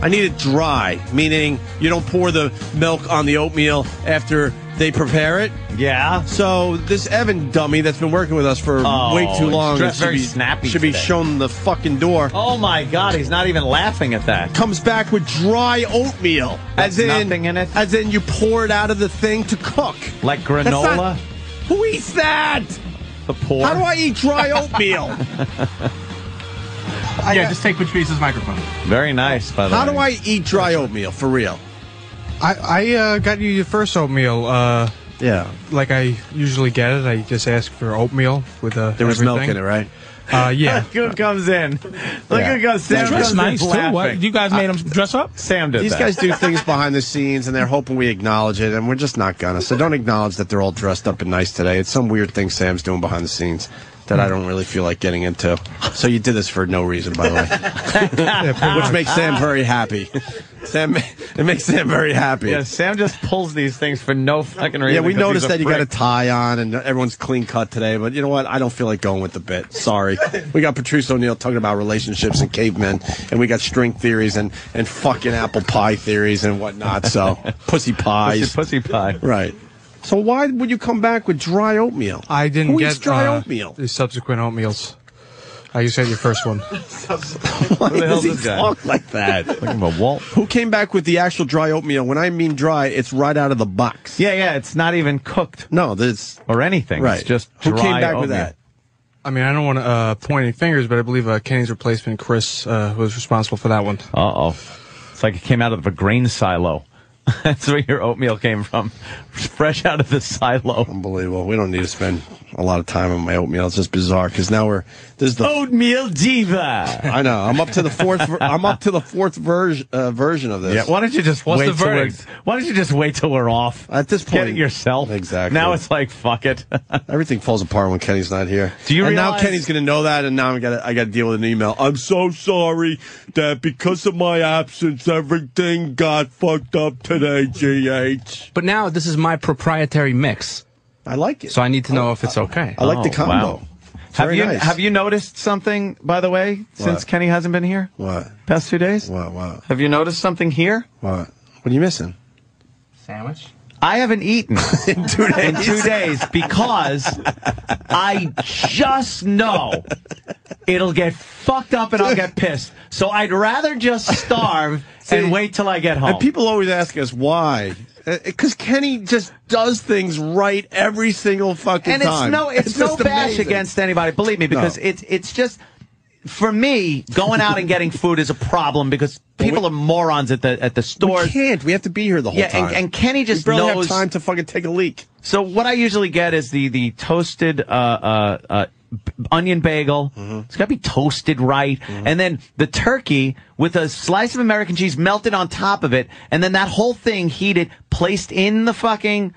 I need it dry, meaning you don't pour the milk on the oatmeal after they prepare it. Yeah. So this Evan dummy that's been working with us for way too long should be shown the fucking door. Oh my God, he's not even laughing at that. Comes back with dry oatmeal. That's nothing in it? As in you pour it out of the thing to cook. Like granola? Who eats that? The poor. How do I eat dry oatmeal? Just take Patrice's microphone. Very nice, by the way. How do I eat dry oatmeal, for real? I got you your first oatmeal. Yeah. Like I usually get it. I just ask for oatmeal with There was milk in it, right? Yeah. Look who comes in. Look who goes. Sam dressed nice, too. What? You guys made him dress up? Sam did These that. guys do things behind the scenes, and they're hoping we acknowledge it, and we're just not gonna. So don't acknowledge that they're all dressed up and nice today. It's some weird thing Sam's doing behind the scenes that I don't really feel like getting into. So you did this for no reason, by the way. Which makes Sam very happy. It makes Sam very happy. Yeah, Sam just pulls these things for no fucking reason. Yeah, we noticed that you got a prick. tie on and everyone's clean cut today, but you know what? I don't feel like going with the bit. Sorry. We got Patrice O'Neill talking about relationships and cavemen, and we got string theories and fucking apple pie theories and whatnot, so pussy pies. Pussy pie. Right. So why would you come back with dry oatmeal? I didn't Who get eats dry oatmeal. the subsequent oatmeals. I just had your first one. Why the hell's does he this guy? talk like that? Look at a Walt. Who came back with the actual dry oatmeal? When I mean dry, it's right out of the box. Yeah, it's not even cooked. No, this or anything. Right. It's just Who dry came back oatmeal. with that? I mean, I don't want to point any fingers, but I believe Kenny's replacement, Chris, was responsible for that one. Uh-oh. It's like it came out of a grain silo. That's where your oatmeal came from. Fresh out of the silo. Unbelievable. We don't need to spend a lot of time on my oatmeal. It's just bizarre because now this is the oatmeal diva. I know. I'm up to the fourth. I'm up to the fourth version of this. Yeah. Why don't you just What's wait the till verdict? Why don't you just wait till we're off? At this point, Get it yourself. Exactly. Now it's like fuck it. Everything falls apart when Kenny's not here. Do you and now realize- Kenny's going to know that, and now I got to deal with an email. I'm so sorry that because of my absence, everything got fucked up today. GH. But now this is my proprietary mix, I like it. so I need to know if it's okay. I like the combo. Wow. Very nice. Have you noticed something, by the way, since Kenny hasn't been here? What? Past 2 days? What? Have you noticed something here? What are you missing? Sandwich? I haven't eaten In 2 days. in 2 days because I just know it'll get fucked up and I'll get pissed. So I'd rather just starve and wait till I get home. And people always ask us why. Because Kenny just does things right every single fucking and time. it's no just bash amazing. against anybody, believe me, because No. it's just, for me, going out and getting food is a problem because people are morons at the stores. We can't. We have to be here the whole time. And Kenny just we barely knows. have time to fucking take a leak. So what I usually get is the toasted onion bagel. It's got to be toasted right. And then the turkey with a slice of American cheese melted on top of it. And then that whole thing heated, placed in the fucking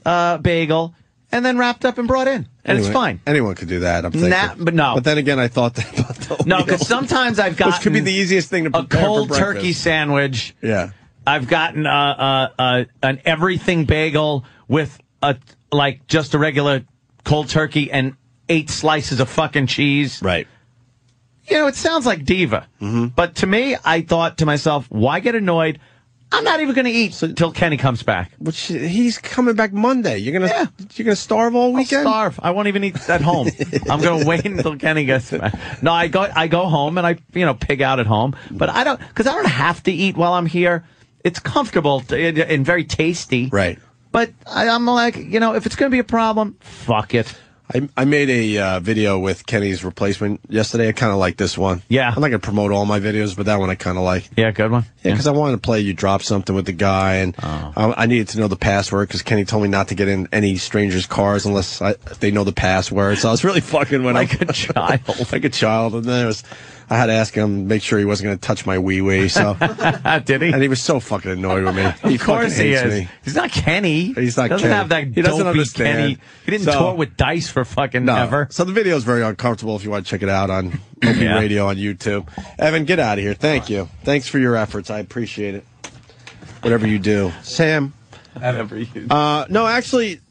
bagel, and then wrapped up and brought in. And it's fine. Anyone could do that, I'm thinking. But no. But then again, I thought that about the No, oatmeal, because sometimes I've gotten which could be the easiest thing to a prepare cold for breakfast. turkey sandwich. Yeah. I've gotten an everything bagel with just a regular cold turkey and 8 slices of fucking cheese. Right. You know, it sounds like diva. But to me, I thought to myself, why get annoyed? I'm not even going to eat until Kenny comes back. Which he's coming back Monday. You're gonna starve all weekend? I'll starve. I won't even eat at home. I'm going to wait until Kenny gets back. No, I go home and I pig out at home. But I don't have to eat while I'm here. It's comfortable and very tasty. Right. But I'm like, if it's going to be a problem, fuck it. I made a video with Kenny's replacement yesterday. I kind of like this one. Yeah. I'm not going to promote all my videos, but that one I kind of like. Yeah, good one. Yeah, because I wanted to play You Drop Something with the guy, and I needed to know the password because Kenny told me not to get in any strangers' cars unless they know the password. So I was really fucking when Like a child. like a child. And then I had to ask him, make sure he wasn't going to touch my wee-wee. So, Did he? and he was so fucking annoyed with me. Of course he is. Me. He's not Kenny. He's not doesn't Kenny. have that He doesn't dopey understand. Kenny. He didn't tour with Dice for fucking ever. So the video is very uncomfortable if you want to check it out on Opie Radio on YouTube. Evan, get out of here. Thank you. Thanks for your efforts. I appreciate it. Whatever you do. Sam. Whatever you. No, actually,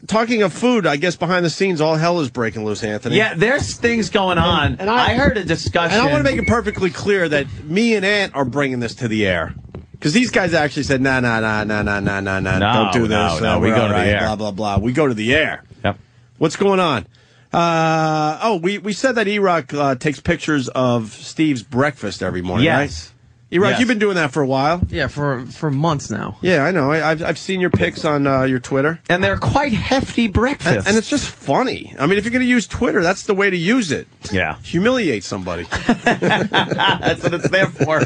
talking of food, I guess behind the scenes, all hell is breaking loose, Anthony. Yeah, there's things going on. And I heard a discussion. And I want to make it perfectly clear that me and Ant are bringing this to the air. Because these guys actually said, no, don't do this. No, we go to the air. Blah, blah, blah. We go to the air. Yep. What's going on? We said that Erock takes pictures of Steve's breakfast every morning, right? Erock, Yes. you've been doing that for a while. Yeah, for months now. Yeah, I know. I've seen your pics on your Twitter. And they're quite hefty breakfasts. And it's just funny. I mean, if you're going to use Twitter, that's the way to use it. Yeah. Humiliate somebody. That's what it's there for.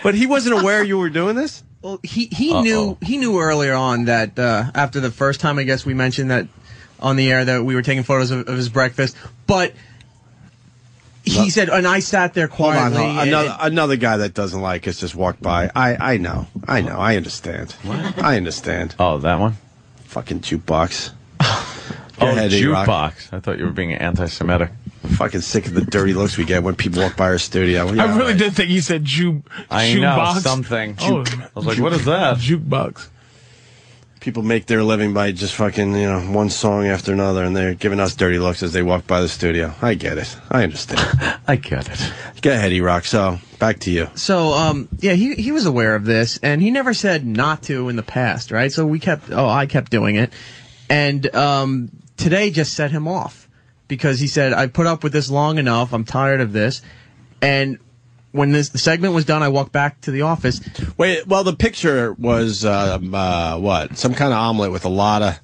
But he wasn't aware you were doing this? Well, he knew earlier on that after the first time, I guess we mentioned that on the air that we were taking photos of his breakfast, but he said, and I sat there quietly. Hold on. Another guy that doesn't like us just walked by. I know. I understand. What? I understand. Oh, that one? Fucking jukebox. Go ahead, jukebox. I thought you were being anti-Semitic. I'm fucking sick of the dirty looks we get when people walk by our studio. Yeah, I really did think he said I know, something. I was like, what is that? Jukebox. People make their living by just fucking, one song after another, and they're giving us dirty looks as they walk by the studio. I get it. I understand. I get it. Go ahead, Erock. So, back to you. So, he was aware of this, and he never said not to in the past, right? So I kept doing it. And today just set him off. Because he said, I put up with this long enough, I'm tired of this. And when the segment was done, I walked back to the office. Wait, well, the picture was, what? Some kind of omelet with a lot of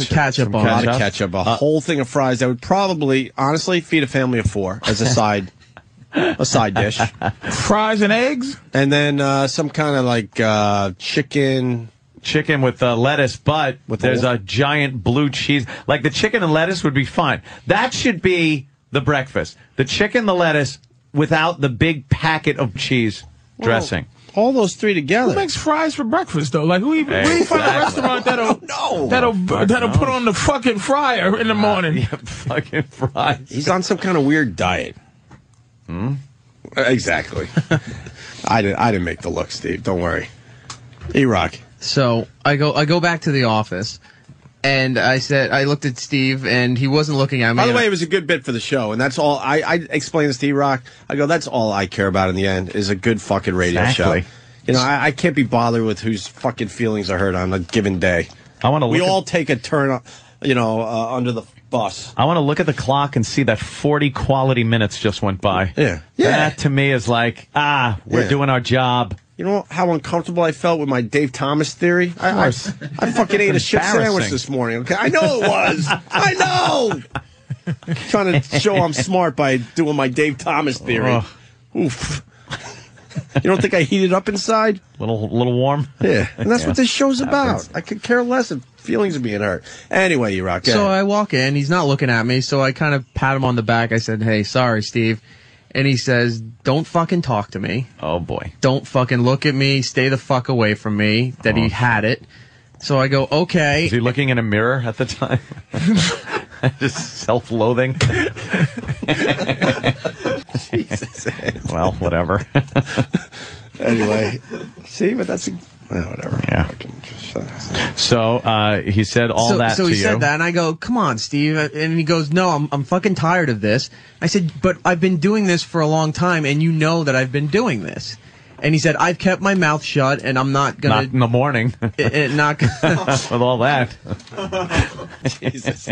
ketchup on it. A lot of ketchup. A whole thing of fries that would probably, honestly, feed a family of 4 as a side dish. Fries and eggs? And then some kind of like chicken with lettuce, but there's a giant blue cheese. Like the chicken and lettuce would be fine. That should be the breakfast. The chicken, the lettuce, without the big packet of cheese dressing. All those 3 together. Who makes fries for breakfast though? Like where you find a restaurant that'll put on the fucking fryer in the morning? Yeah, fucking fries. He's on some kind of weird diet. Exactly. I didn't make the look, Steve. Don't worry. Erock. So I go back to the office, and I looked at Steve, and he wasn't looking at me. By the way, it was a good bit for the show, and that's all. I explained this to Erock. I go, that's all I care about in the end is a good fucking radio show. I can't be bothered with whose fucking feelings are hurt on a given day. We all take a turn, under the bus. I want to look at the clock and see that 40 quality minutes just went by. Yeah. That to me is like, we're doing our job. You know how uncomfortable I felt with my Dave Thomas theory? I fucking ate a shit sandwich this morning, okay? I know it was. I know! Trying to show I'm smart by doing my Dave Thomas theory. Oof. You don't think I heated up inside? Little warm? Yeah. And that's what this show's about. I could care less if feelings are being hurt. Anyway, Erock, So I walk in. He's not looking at me, so I kind of pat him on the back. I said, hey, sorry, Steve. And he says, don't fucking talk to me. Oh, boy. Don't fucking look at me. Stay the fuck away from me. That he had it. So I go, okay. Was he looking in a mirror at the time? Just self-loathing? Jesus. Well, whatever. Anyway. See, but that's... whatever. Yeah. So he said all that to you. So he said that, and I go, come on, Steve. And he goes, no, I'm fucking tired of this. I said, but I've been doing this for a long time, and you know that I've been doing this. And he said, I've kept my mouth shut, and I'm not going to... Not in the morning. Not with all that. Jesus.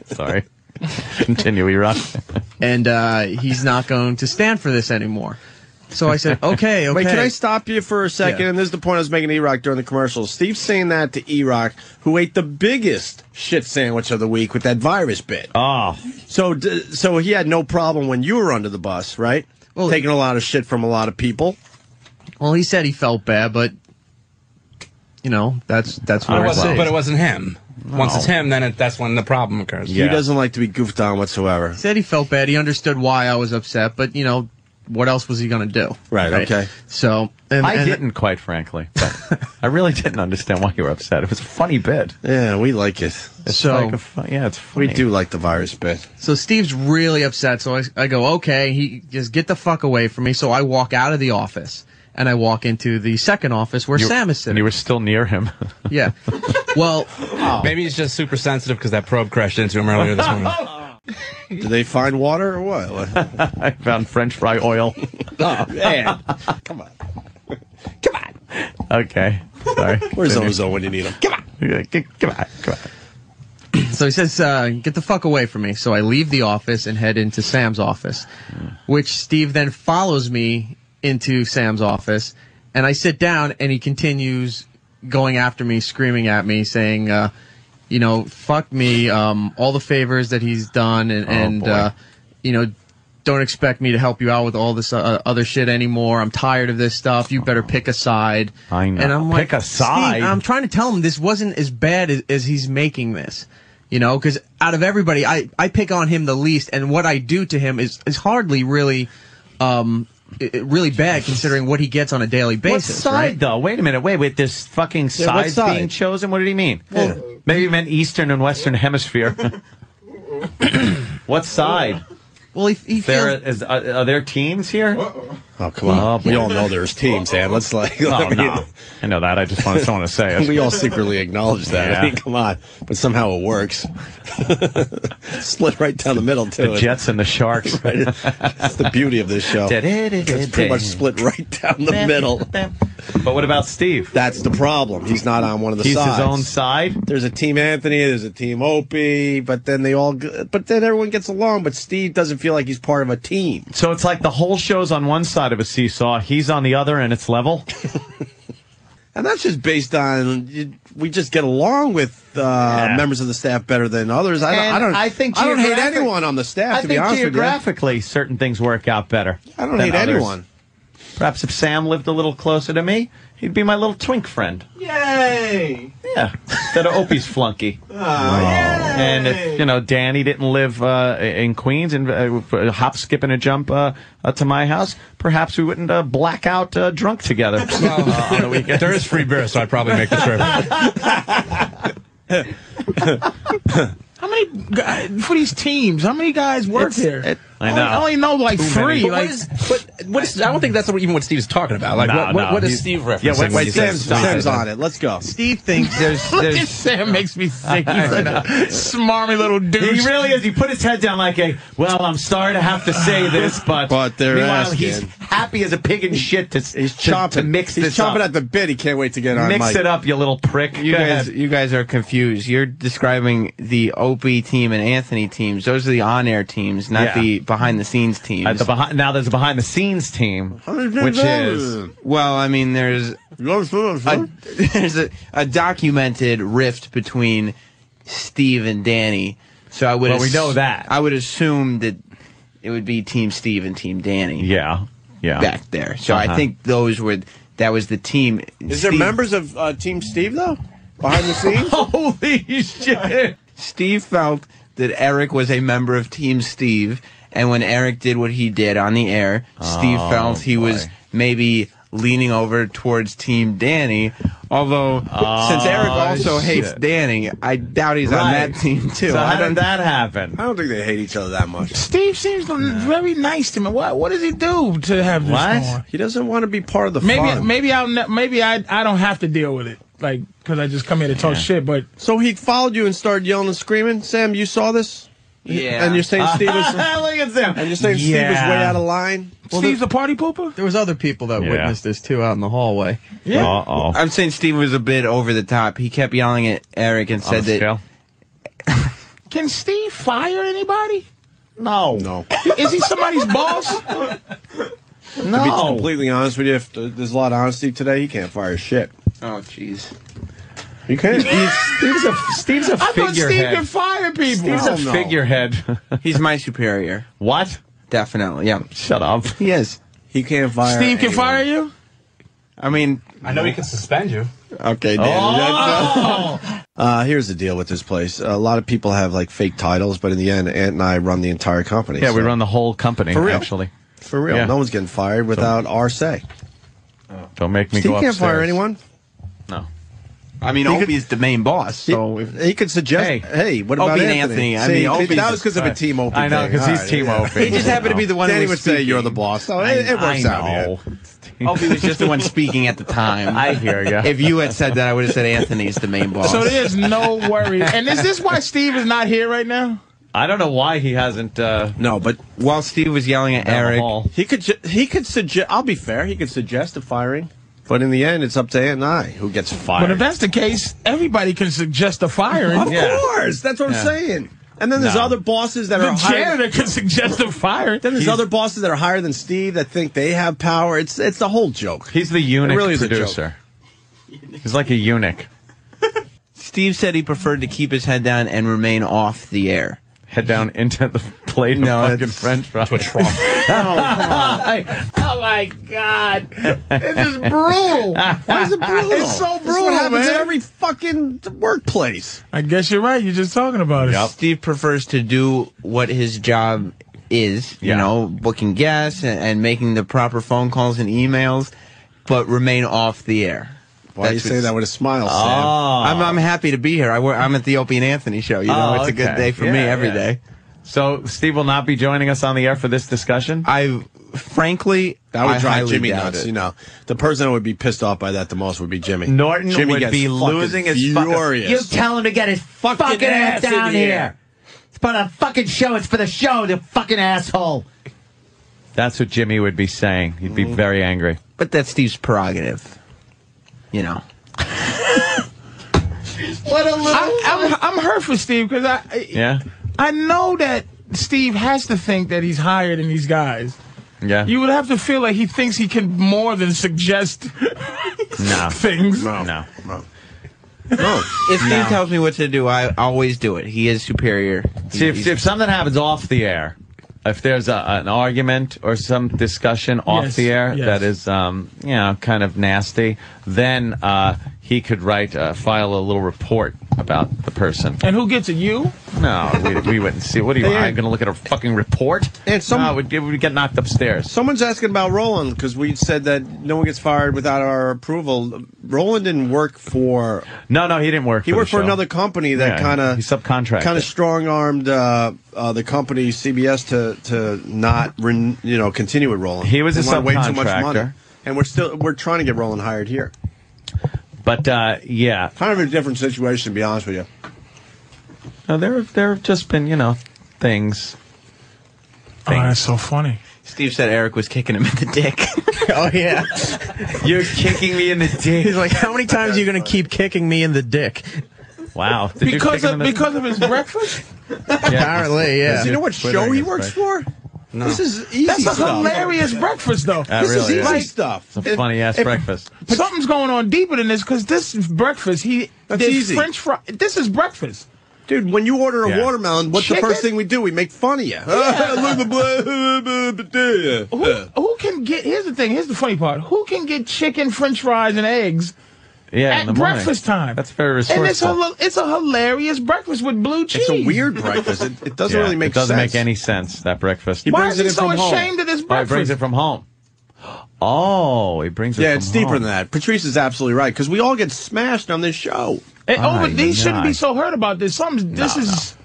Sorry. Continue, Erock. And he's not going to stand for this anymore. So I said, okay. Wait, can I stop you for a second? Yeah. And this is the point I was making to Erock during the commercials. Steve's saying that to Erock, who ate the biggest shit sandwich of the week with that virus bit. Oh. So he had no problem when you were under the bus, right? Well, taking a lot of shit from a lot of people. Well, he said he felt bad, but, that's where it's But it wasn't him. No. Once it's him, then that's when the problem occurs. Yeah. He doesn't like to be goofed on whatsoever. He said he felt bad. He understood why I was upset, but, what else was he going to do? Right, okay. So... I didn't, quite frankly. But I really didn't understand why you were upset. It was a funny bit. Yeah, we like it. It's it's funny. We do like the virus bit. So Steve's really upset, so I go, okay, get the fuck away from me. So I walk out of the office. and I walk into the second office where Sam is And sitting. you were still near him. Yeah. Well, Maybe he's just super sensitive because that probe crashed into him earlier this morning. Did they find water or what? I found French fry oil. Oh, man. Come on. Come on. Okay. Sorry. Where's Ozo when you need him? Come on. Come on. so he says, get the fuck away from me. So I leave the office and head into Sam's office, which Steve then follows me into Sam's office. And I sit down, and he continues going after me, screaming at me, saying, fuck me, all the favors that he's done, and don't expect me to help you out with all this other shit anymore. I'm tired of this stuff. You better pick a side. I know. And I'm like, Pick a side? Steve, I'm trying to tell him this wasn't as bad as he's making this. Because out of everybody, I pick on him the least, and what I do to him is hardly really really bad considering what he gets on a daily basis. What side, right? though? Wait a minute. Wait. There's fucking sides side? being chosen? What did he mean? Maybe he meant Eastern and Western Hemisphere. What side? Well, he feels... Are there teams here? Oh, come on. We all know there's teams, Sam. Let's No. I know that. I just don't want to say it. We all secretly acknowledge that. Yeah. I mean, come on. But somehow it works. Split right down the middle, too. The Jets and the Sharks. Right. That's the beauty of this show. It's pretty much split right down the middle. But what about Steve? That's the problem. He's not on one of the He's sides. his own side? There's a team Anthony, there's a team Opie, but then everyone gets along, but Steve doesn't feel like he's part of a team. So it's like the whole show's on one side of a seesaw, he's on the other, and it's level? And that's just based on we just get along with members of the staff better than others. I don't hate anyone on the staff, to be honest with you. Geographically, certain things work out better. I don't hate others. anyone. Perhaps if Sam lived a little closer to me, he'd be my little twink friend. Yay! Yeah, instead of Opie's flunky. And if, Danny didn't live in Queens and hop, skip, and a jump to my house, perhaps we wouldn't black out drunk together on the weekend. There is free beer, so I'd probably make the trip. How many guys, for these teams? How many guys work here? I know. I only know like three. I don't think that's even what Steve's talking about. Like, what is Steve referencing? Yeah, when he says Sam's on it. Let's go. Steve thinks there's Sam makes me sick. He's like a smarmy little douche. He really is. He put his head down like I'm sorry to have to say this, but they're meanwhile, asking. he's happy as a pig in shit to mix this He's chomping up. at the bit. He can't wait to get on Mix mic. it up, you little prick. You guys are confused. You're describing the Opie team and Anthony teams. Those are the on-air teams, not the behind-the-scenes teams. Now there's a behind-the-scenes team, which is... Well, I mean, there's a documented rift between Steve and Danny. So I would. Well, we know that. I would assume that it would be Team Steve and Team Danny. Yeah. Back there. So I think that was the team. Is there members of Team Steve, though? Behind the scenes? Holy shit. Steve felt that Eric was a member of Team Steve, and when Eric did what he did on the air, Steve felt he was maybe leaning over towards Team Danny, although since Eric also hates Danny, I doubt he's on that team too. So how did that happen? I don't think they hate each other that much. Steve seems very nice to me. What does he do to have this going? He doesn't want to be part of the fun. Maybe I don't have to deal with it, like, because I just come here to talk shit. But so he followed you and started yelling and screaming. Sam, you saw this? Yeah. And you're saying Steve was... Look at Sam. And you're saying Steve was way out of line? Steve's a party pooper? there was other people that witnessed this too out in the hallway. Yeah. Uh-oh. I'm saying Steve was a bit over the top. He kept yelling at Eric and said that... Can Steve fire anybody? No. Is he somebody's boss? To be completely honest with you, if there's a lot of honesty today, he can't fire shit. Oh, jeez. You can't. Steve's a I thought Steve figurehead. can fire people. Steve's a figurehead. He's my superior. What? Definitely, yeah. Shut up. He is. He can't fire Steve can anyone. fire you? I mean... I know he can suspend you. Okay, Dan. Here's the deal with this place. A lot of people have like fake titles, but in the end, Ant and I run the entire company. Yeah, we run the whole company, For real. actually. For real. Yeah. No one's getting fired without our say. Don't make me Steve go can't upstairs. fire anyone. No. I mean, Opie's the main boss, so... He could suggest, hey, what about Opie and Anthony? Anthony. I mean, See, that was because of a team Opie I know, thing. because he's All Team right, Opie. He just happened to be the one Danny who would was say speaking. you're the boss. So it works out. I know. Man. Opie was just the one speaking at the time. I hear you. If you had said that, I would have said Anthony's the main boss. So there's no worry. And is this why Steve is not here right now? I don't know why he hasn't. No, but while Steve was yelling at Eric, he could suggest. I'll be fair. He could suggest a firing, but in the end, it's up to Ant and I who gets fired. But if that's the case, everybody can suggest a firing. Of course, that's what I'm saying. And then there's other bosses that are higher. The janitor can suggest a firing. Then there's other bosses that are higher than Steve that think they have power. It's the whole joke. He's the eunuch really producer. He's like a eunuch. Steve said he preferred to keep his head down and remain off the air. Head down into the plate of fucking French fries. What's wrong? Oh my God! This is brutal. Why is it brutal? It's so brutal, This is what happens man. in every fucking workplace. I guess you're right. You're just talking about it. Steve prefers to do what his job is, you know, booking guests and making the proper phone calls and emails, but remain off the air. Why do you say that with a smile, Sam? I'm happy to be here. I'm at the Opie and Anthony show. You know, it's a good day for me every day. So Steve will not be joining us on the air for this discussion? Frankly, that would drive highly Jimmy doubt nuts. it. You know, the person who would be pissed off by that the most would be Jimmy. Norton Jimmy would gets be fucking losing his furious. You tell him to get his fucking ass down here. It's for the fucking show. It's for the show, you fucking asshole. That's what Jimmy would be saying. He'd be very angry. But that's Steve's prerogative. You know. What a little. I'm hurt for Steve because I know that Steve has to think that he's higher than these guys. Yeah. You would have to feel like he thinks he can more than suggest things. No. If Steve tells me what to do, I always do it. He is superior. See, if something happens off the air, if there's an argument or some discussion off the air that is, you know, kind of nasty, then he could file a little report about the person. And who gets it? You? No, we wouldn't see. What are you? I'm going to look at a fucking report? And no, we'd get knocked upstairs. Someone's asking about Roland because we said that no one gets fired without our approval. Roland didn't work for. No, he didn't work. He worked for another company that he subcontracted. kind of strong-armed the company CBS to not continue with Roland. He was a subcontractor, way too much money. and we're trying to get Roland hired here. But kind of a different situation, to be honest with you. No, there have just been things. Oh, that's so funny. Steve said Eric was kicking him in the dick. Oh, yeah. You're kicking me in the dick. He's like, how many times are you going to keep kicking me in the dick? Wow. Because of his breakfast? Apparently, yeah. You know what show he works for? No. This is easy That's stuff. a hilarious breakfast, though. This is easy stuff. It's a funny-ass breakfast. Something's going on deeper than this, because this is breakfast. That's easy. French fry. This is breakfast. Dude, when you order a watermelon, what's the first thing we do? We make fun of you. Who can get... Here's the thing. Here's the funny part. Who can get chicken, French fries, and eggs at breakfast time? That's very resourceful. And it's a hilarious breakfast with blue cheese. It's a weird breakfast. It doesn't really make sense. It doesn't make any sense, that breakfast. Why is he so ashamed of this breakfast? He brings it from home. Oh, he brings it from home. Yeah, it's deeper than that. Patrice is absolutely right, because we all get smashed on this show. He shouldn't be so hurt about this. It's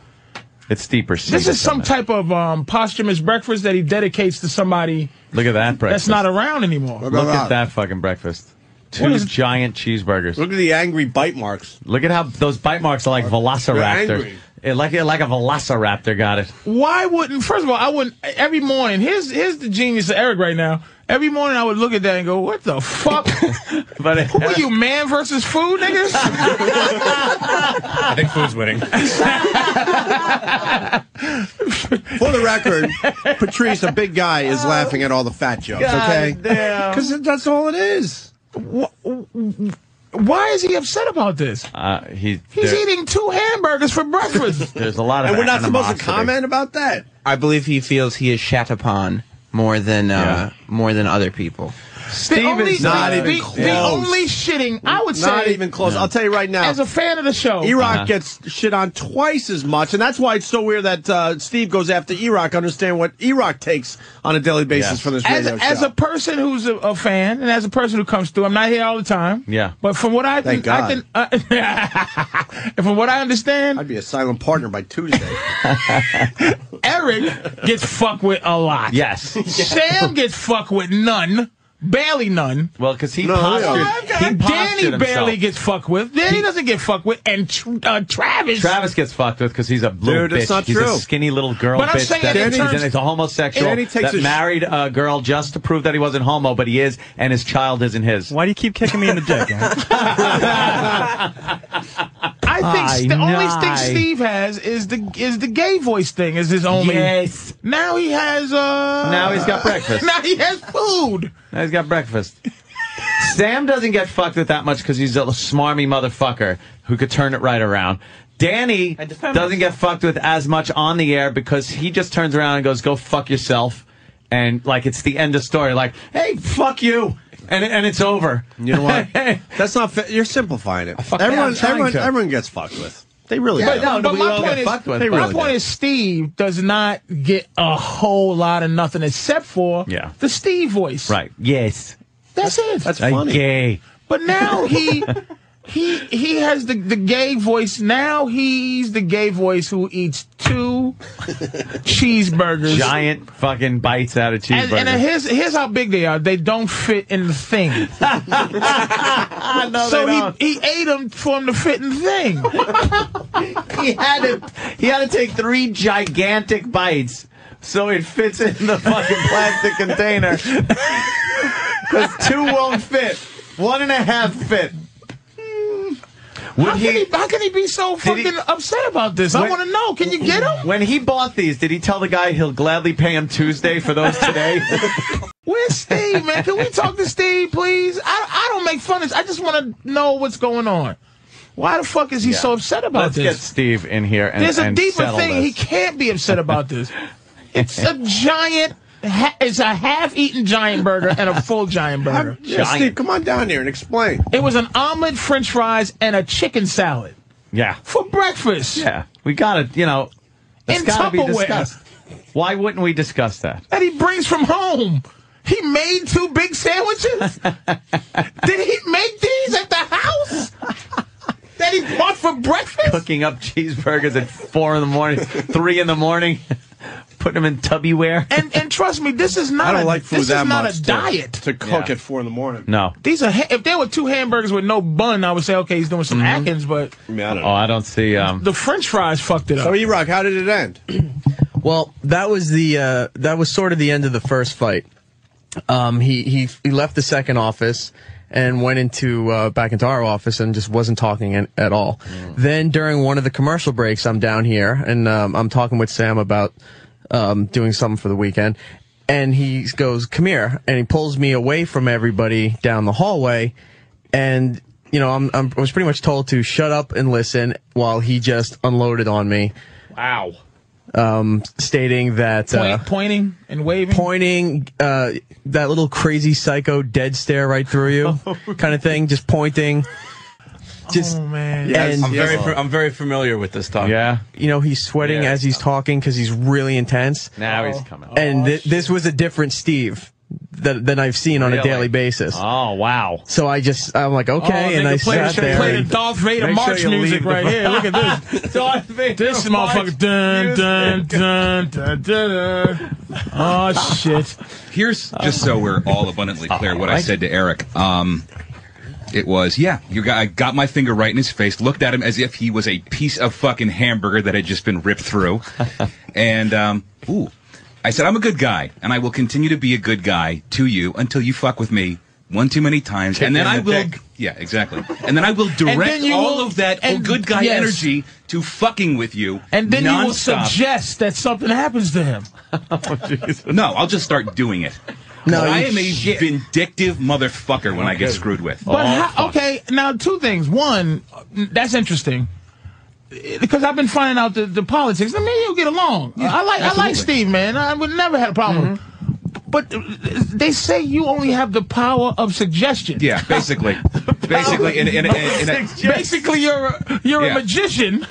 deeper. This is some type of posthumous breakfast that he dedicates to somebody. Look at that breakfast. That's not around anymore. Look at that fucking breakfast. Two giant cheeseburgers. Look at the angry bite marks. Look at how those bite marks are like velociraptors. Like a velociraptor got it. Why wouldn't? First of all, I wouldn't. Every morning, here's the genius of Eric right now. Every morning I would look at that and go, "What the fuck? But who are you, man versus food, niggas?" I think food's winning. For the record, Patrice, a big guy, is laughing at all the fat jokes. Okay, because that's all it is. Why is he upset about this? He's eating 2 hamburgers for breakfast. There's a lot of and we're not supposed to comment about that. I believe he feels he is shat upon more than other people. Steve is not even close. The only shitting, I would say. Not even close. I'll tell you right now. As a fan of the show. Erock gets shit on twice as much, and that's why it's so weird that Steve goes after Erock. Understand what Erock takes on a daily basis from this radio show. As a person who's a fan, and as a person who comes through, I'm not here all the time. Yeah. But from what I Thank God. and from what I understand, I'd be a silent partner by Tuesday. Eric gets fucked with a lot. Yes. Sam gets fucked with none. Barely none. Well, because he Danny barely gets fucked with. Danny doesn't get fucked with. And Travis. Travis gets fucked with because he's a little bitch. It's not he's true. a skinny little girl But I'm bitch. saying He's a homosexual that married a girl just to prove that he wasn't homo, but he is, and his child isn't his. Why do you keep kicking me in the dick? I think the only thing Steve has is the gay voice thing. Is his only. Yes. Now he has. Now he's got breakfast. Now he has food. Now he's got breakfast. Sam doesn't get fucked with that much because he's a smarmy motherfucker who could turn it right around. Danny doesn't get fucked with as much on the air because he just turns around and goes, "Go fuck yourself," and like it's the end of story. Like, hey, fuck you. And it's over. You know what? That's not fair. You're simplifying it. Everyone gets fucked with. They really do. But my point is Steve does not get a whole lot of nothing except for the Steve voice. Right. Yes. That's it. That's funny. Gay. But now he has the gay voice. Now he's the gay voice who eats 2 cheeseburgers. Giant fucking bites out of cheeseburgers. And here's how big they are. They don't fit in the thing. No, so they don't. he ate them for him to fit in the thing. He had to take 3 gigantic bites so it fits in the fucking plastic container. Because 2 won't fit. 1.5 fit. How can he be so fucking upset about this? I want to know. Can you get him? When he bought these, did he tell the guy he'll gladly pay him Tuesday for those today? Where's Steve, man? Can we talk to Steve, please? I don't make fun of this. I just want to know what's going on. Why the fuck is he so upset about this? Let's get Steve in here and There's a deeper settle thing. this. He can't be upset about this. It's a giant... It's a half-eaten giant burger and a full giant burger. Steve, come on down here and explain. It was an omelet, French fries, and a chicken salad. Yeah. For breakfast. Yeah. We got to, that's got to be discussed. Why wouldn't we discuss that? That he brings from home. He made 2 big sandwiches? Did he make these at the house? That he bought for breakfast? Cooking up cheeseburgers at 4 in the morning, 3 in the morning. Putting them in Tubbywear. And trust me, this is not. I don't like food that much. This is not a diet to cook at 4 in the morning. No, these are. If there were 2 hamburgers with no bun, I would say okay, he's doing some Atkins. But I don't know. I don't see. The French fries fucked it up. So Erock, how did it end? Well, that was sort of the end of the first fight. He left the second office and went into back into our office and just wasn't talking at all. Then during one of the commercial breaks, I'm down here and I'm talking with Sam about doing something for the weekend, and he goes, "Come here," and he pulls me away from everybody down the hallway, and I was pretty much told to shut up and listen while he just unloaded on me. Wow. Stating that pointing and waving, that little crazy psycho dead stare right through you, kind of thing, just pointing. Oh man! Yes, I'm very familiar with this talk. Yeah. He's sweating as he's talking because he's really intense. Now he's coming. And this was a different Steve than I've seen on a daily basis. Oh wow! So I'm like, okay, and I sat there. Play the Darth Vader march music right here. Look at this. Darth Vader. This motherfucker. Dun dun dun dun dun. Oh shit! Here's just so we're all abundantly clear what I said to Eric. It was, I got my finger right in his face, looked at him as if he was a piece of fucking hamburger that had just been ripped through. And, I said, I'm a good guy, and I will continue to be a good guy to you until you fuck with me one too many times. And then I will, yeah, exactly. And then I will direct all of that good guy energy to fucking with you. And then you will suggest that something happens to him. No, I'll just start doing it. No, I am a vindictive motherfucker when I get screwed with. But okay, now 2 things. One, that's interesting because I've been finding out the politics. I mean, you'll get along. Yeah, I like Steve, man. I would never have a problem. But they say you only have the power of suggestion. Yeah, basically. Basically, you're a magician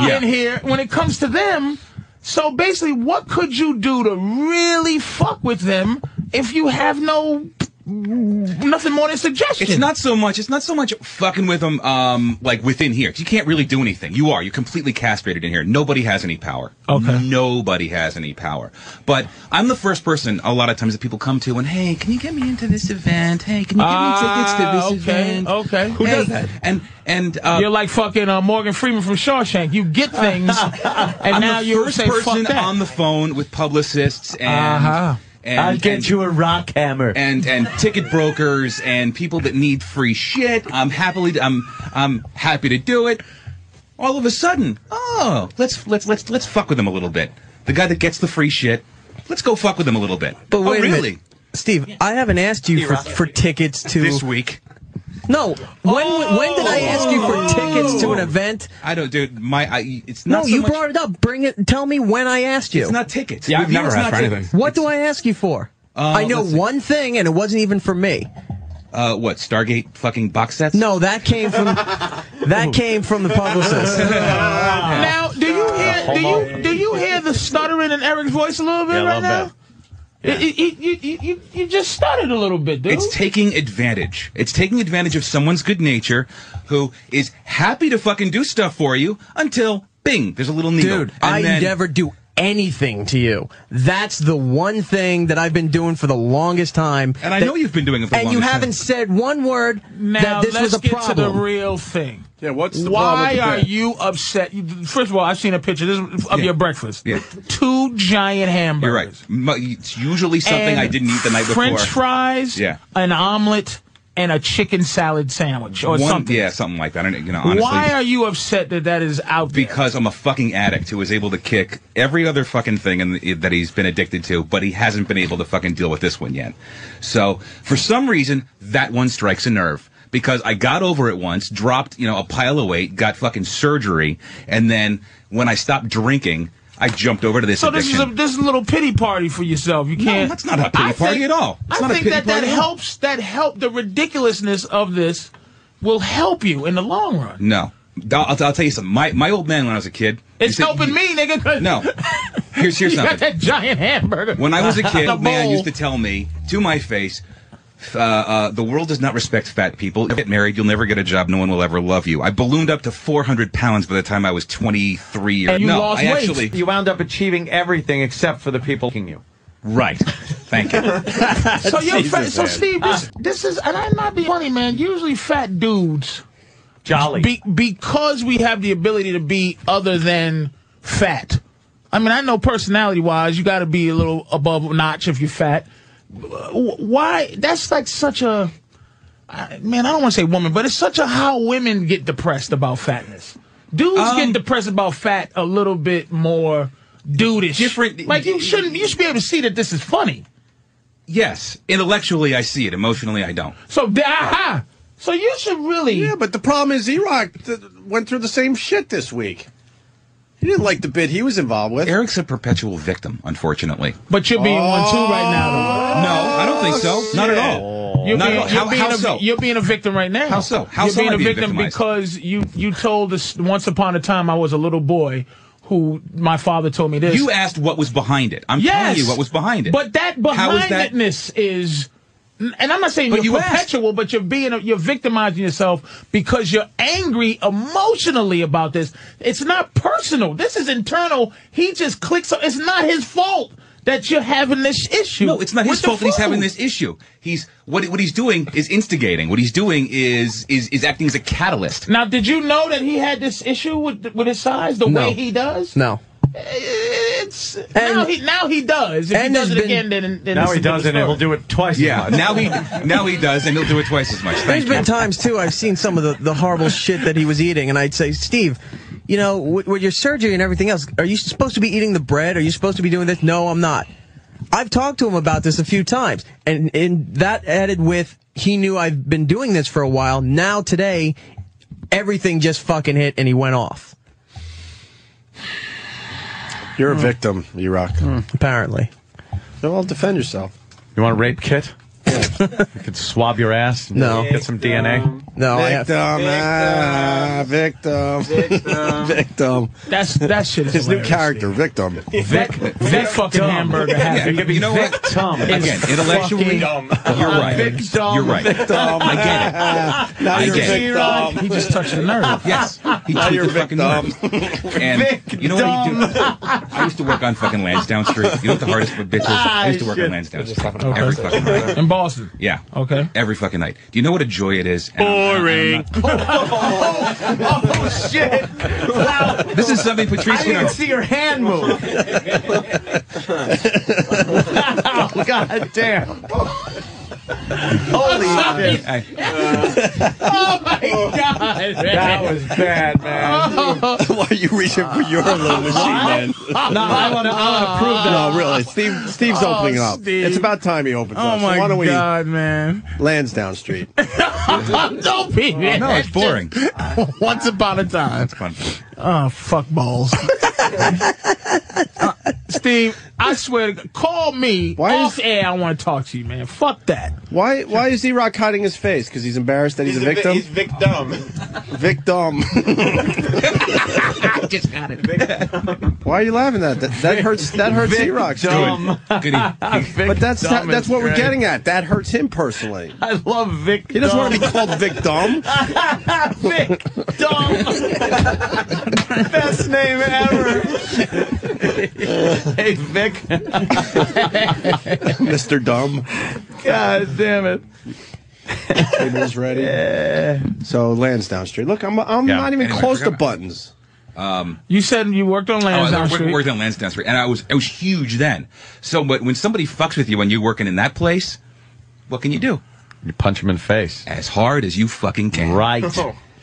in here when it comes to them. So basically, what could you do to really fuck with them if you have no nothing more than suggestion. It's not so much fucking with them, like within here. You can't really do anything. You're completely castrated in here. Nobody has any power. Okay. Nobody has any power. But I'm the first person a lot of times that people come to and, hey, can you get me into this event? Hey, can you get me tickets to this event? Okay. Who does that? And you're like fucking Morgan Freeman from Shawshank. You get things, and now you say first fuck person that. on the phone with publicists and. I'll get you a rock hammer. And ticket brokers and people that need free shit. I'm happy to do it. All of a sudden, let's fuck with him a little bit. The guy that gets the free shit, let's go fuck with him a little bit. But wait really? a minute. Steve, I haven't asked you for tickets to this week. No. When did I ask you for tickets to an event? I don't, dude. It's not. No, you brought it up. Bring it. Tell me when I asked you. It's not tickets. Yeah, I've never asked for anything. What do I ask you for? I know one thing, and it wasn't even for me. What? Stargate fucking box sets? No, that came from the publicist. Now, do you hear the stuttering in Eric's voice a little bit right now? You just stuttered a little bit, dude. It's taking advantage. It's taking advantage of someone's good nature who is happy to fucking do stuff for you until, bing, there's a little needle. Dude, I never do anything to you. That's the one thing that I've been doing for the longest time. And I know you've been doing it for the longest time. And you haven't said one word that this was a problem. Now, let's get to the real thing. Yeah, what's the problem? Why are you upset? First of all, I've seen a picture of your breakfast. Yeah. 2 giant hamburgers. You're right. It's usually something I didn't eat the night before. French fries, an omelet, and a chicken salad sandwich or something. Yeah, something like that. Honestly. Why are you upset that is out there? Because I'm a fucking addict who is able to kick every other fucking thing that he's been addicted to, but he hasn't been able to fucking deal with this one yet. So, for some reason, that one strikes a nerve. Because I got over it once, dropped, a pile of weight, got fucking surgery, and then when I stopped drinking, I jumped over to this addiction. So this is a little pity party for yourself. You can't. No, that's not a pity party at all. I think that helps. That help. The ridiculousness of this will help you in the long run. No, I'll tell you something. My old man when I was a kid. It's helping me, nigga. No, here's something. You got that giant hamburger. When I was a kid, man used to tell me to my face. The world does not respect fat people. If you get married, you'll never get a job. No one will ever love you. I ballooned up to 400 pounds by the time I was 23 years old. And you lost weight. You wound up achieving everything except for the people kicking you. Right. Thank you. So you're fat. So Steve, this is, and I'm not being funny, man. Usually fat dudes, jolly, because we have the ability to be other than fat. I mean, I know personality-wise, you got to be a little above notch if you're fat. Why? That's like such a, man, I don't want to say woman, but it's such a how women get depressed about fatness. Dudes get depressed about fat a little bit more dudish. Different. Like you should be able to see that this is funny. Yes. Intellectually, I see it. Emotionally, I don't. So, So you should really. Yeah, but the problem is Erock went through the same shit this week. He didn't like the bit he was involved with. Eric's a perpetual victim, unfortunately. But you're being one too right now, though. No, I don't think so. Not at all. You're being a victim right now. How so? You're being a victim because you told us once upon a time I was a little boy who my father told me this. You asked what was behind it. I'm telling you what was behind it. But that behind-itness is... And I'm not saying you're perpetual, but you're victimizing yourself because you're angry emotionally about this. It's not personal. This is internal. He just clicks. It's not his fault that you're having this issue. No, it's not his fault that he's having this issue. What he's doing is instigating. What he's doing is acting as a catalyst. Now, did you know that he had this issue with his size, the way he does? No. Now he does. If he does it again, then now he does, and he'll do it twice as much. now he does, and he'll do it twice as much. There's been times too I've seen some of the horrible shit that he was eating, and I'd say, Steve, with your surgery and everything else, are you supposed to be eating the bread? Are you supposed to be doing this? No, I'm not. I've talked to him about this a few times, and that added with he knew I've been doing this for a while. Now today, everything just fucking hit, and he went off. You're a victim, Erock. Apparently. Well, defend yourself. You want a rape kit? You could swab your ass and No. get some DNA? No, Victim. Victim. That shit is his new hilarious, character, Steve. Victim. Vic fucking hamburger. You know what? Again, intellectually, you're right. You're right. I get it. Now I you're get it. Victim. He just touched the nerve. Yes. He Now took you're the fucking nerve. And you know what he do? I used to work on fucking Lansdowne Street. You know what the hardest for bitches? I used to work on Lansdowne Street every fucking night. In Boston. Yeah. Okay. Every fucking night. Do you know what a joy it is? Boring. Oh, shit. Wow. This is something Patrice I didn't see your hand move. Wow, God damn. Holy shit. Oh my God. That was bad, man. Why are you reaching for your little machine, man? No, I want to prove that. No, really. Steve's opening up. Steve. It's about time he opens Oh up. So my why don't we God, man. Lansdowne Street? Don't be No, it's boring. Once upon a time. It's fun. Oh, fuck balls. Steve, I swear to God, call me off air. I want to talk to you, man. Fuck that. Why is Erock hiding his face? Because he's embarrassed that he's a victim? He's victim. Victim. I just got it. Why are you laughing at that? That hurts Erock. But that's what we're getting at. That hurts him personally. I love Vic. He doesn't want to be called Victim. Vic Dumb. Best name ever. Hey, Vic. Mr. Dumb. God damn it. Table's ready. So Lansdowne Street. Look, I'm not even close to buttons. You said you worked on Lansdowne Street. I worked on Lansdowne Street, and it was huge then. So, but when somebody fucks with you when you're working in that place, what can you do? You punch him in the face. As hard as you fucking can. Right.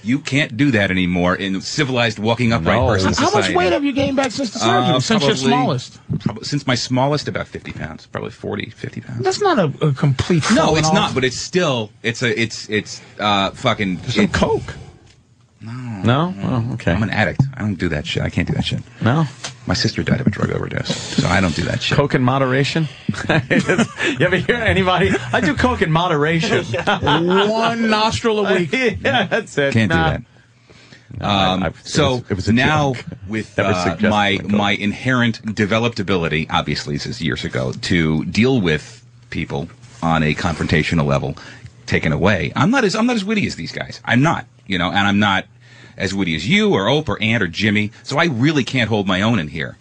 You can't do that anymore in civilized walking upright person How society. much weight have you gained back since the surgery? Since your smallest? Since my smallest, about 50 pounds. Probably 40, 50 pounds. That's not a complete. No, it's falling not. off. But it's still. It's fucking. Some coke. No? Oh, okay. I'm an addict. I don't do that shit. I can't do that shit. No? My sister died of a drug overdose, so I don't do that shit. Coke in moderation? You ever hear anybody? I do coke in moderation. One nostril a week. Yeah, that's it. Can't do that. It was a now joke. with Never suggested my inherent developed ability, obviously this is years ago, to deal with people on a confrontational level taken away. I'm not as witty as these guys. I'm not, and I'm not as witty as you or Ope or Ant or Jimmy. So I really can't hold my own in here.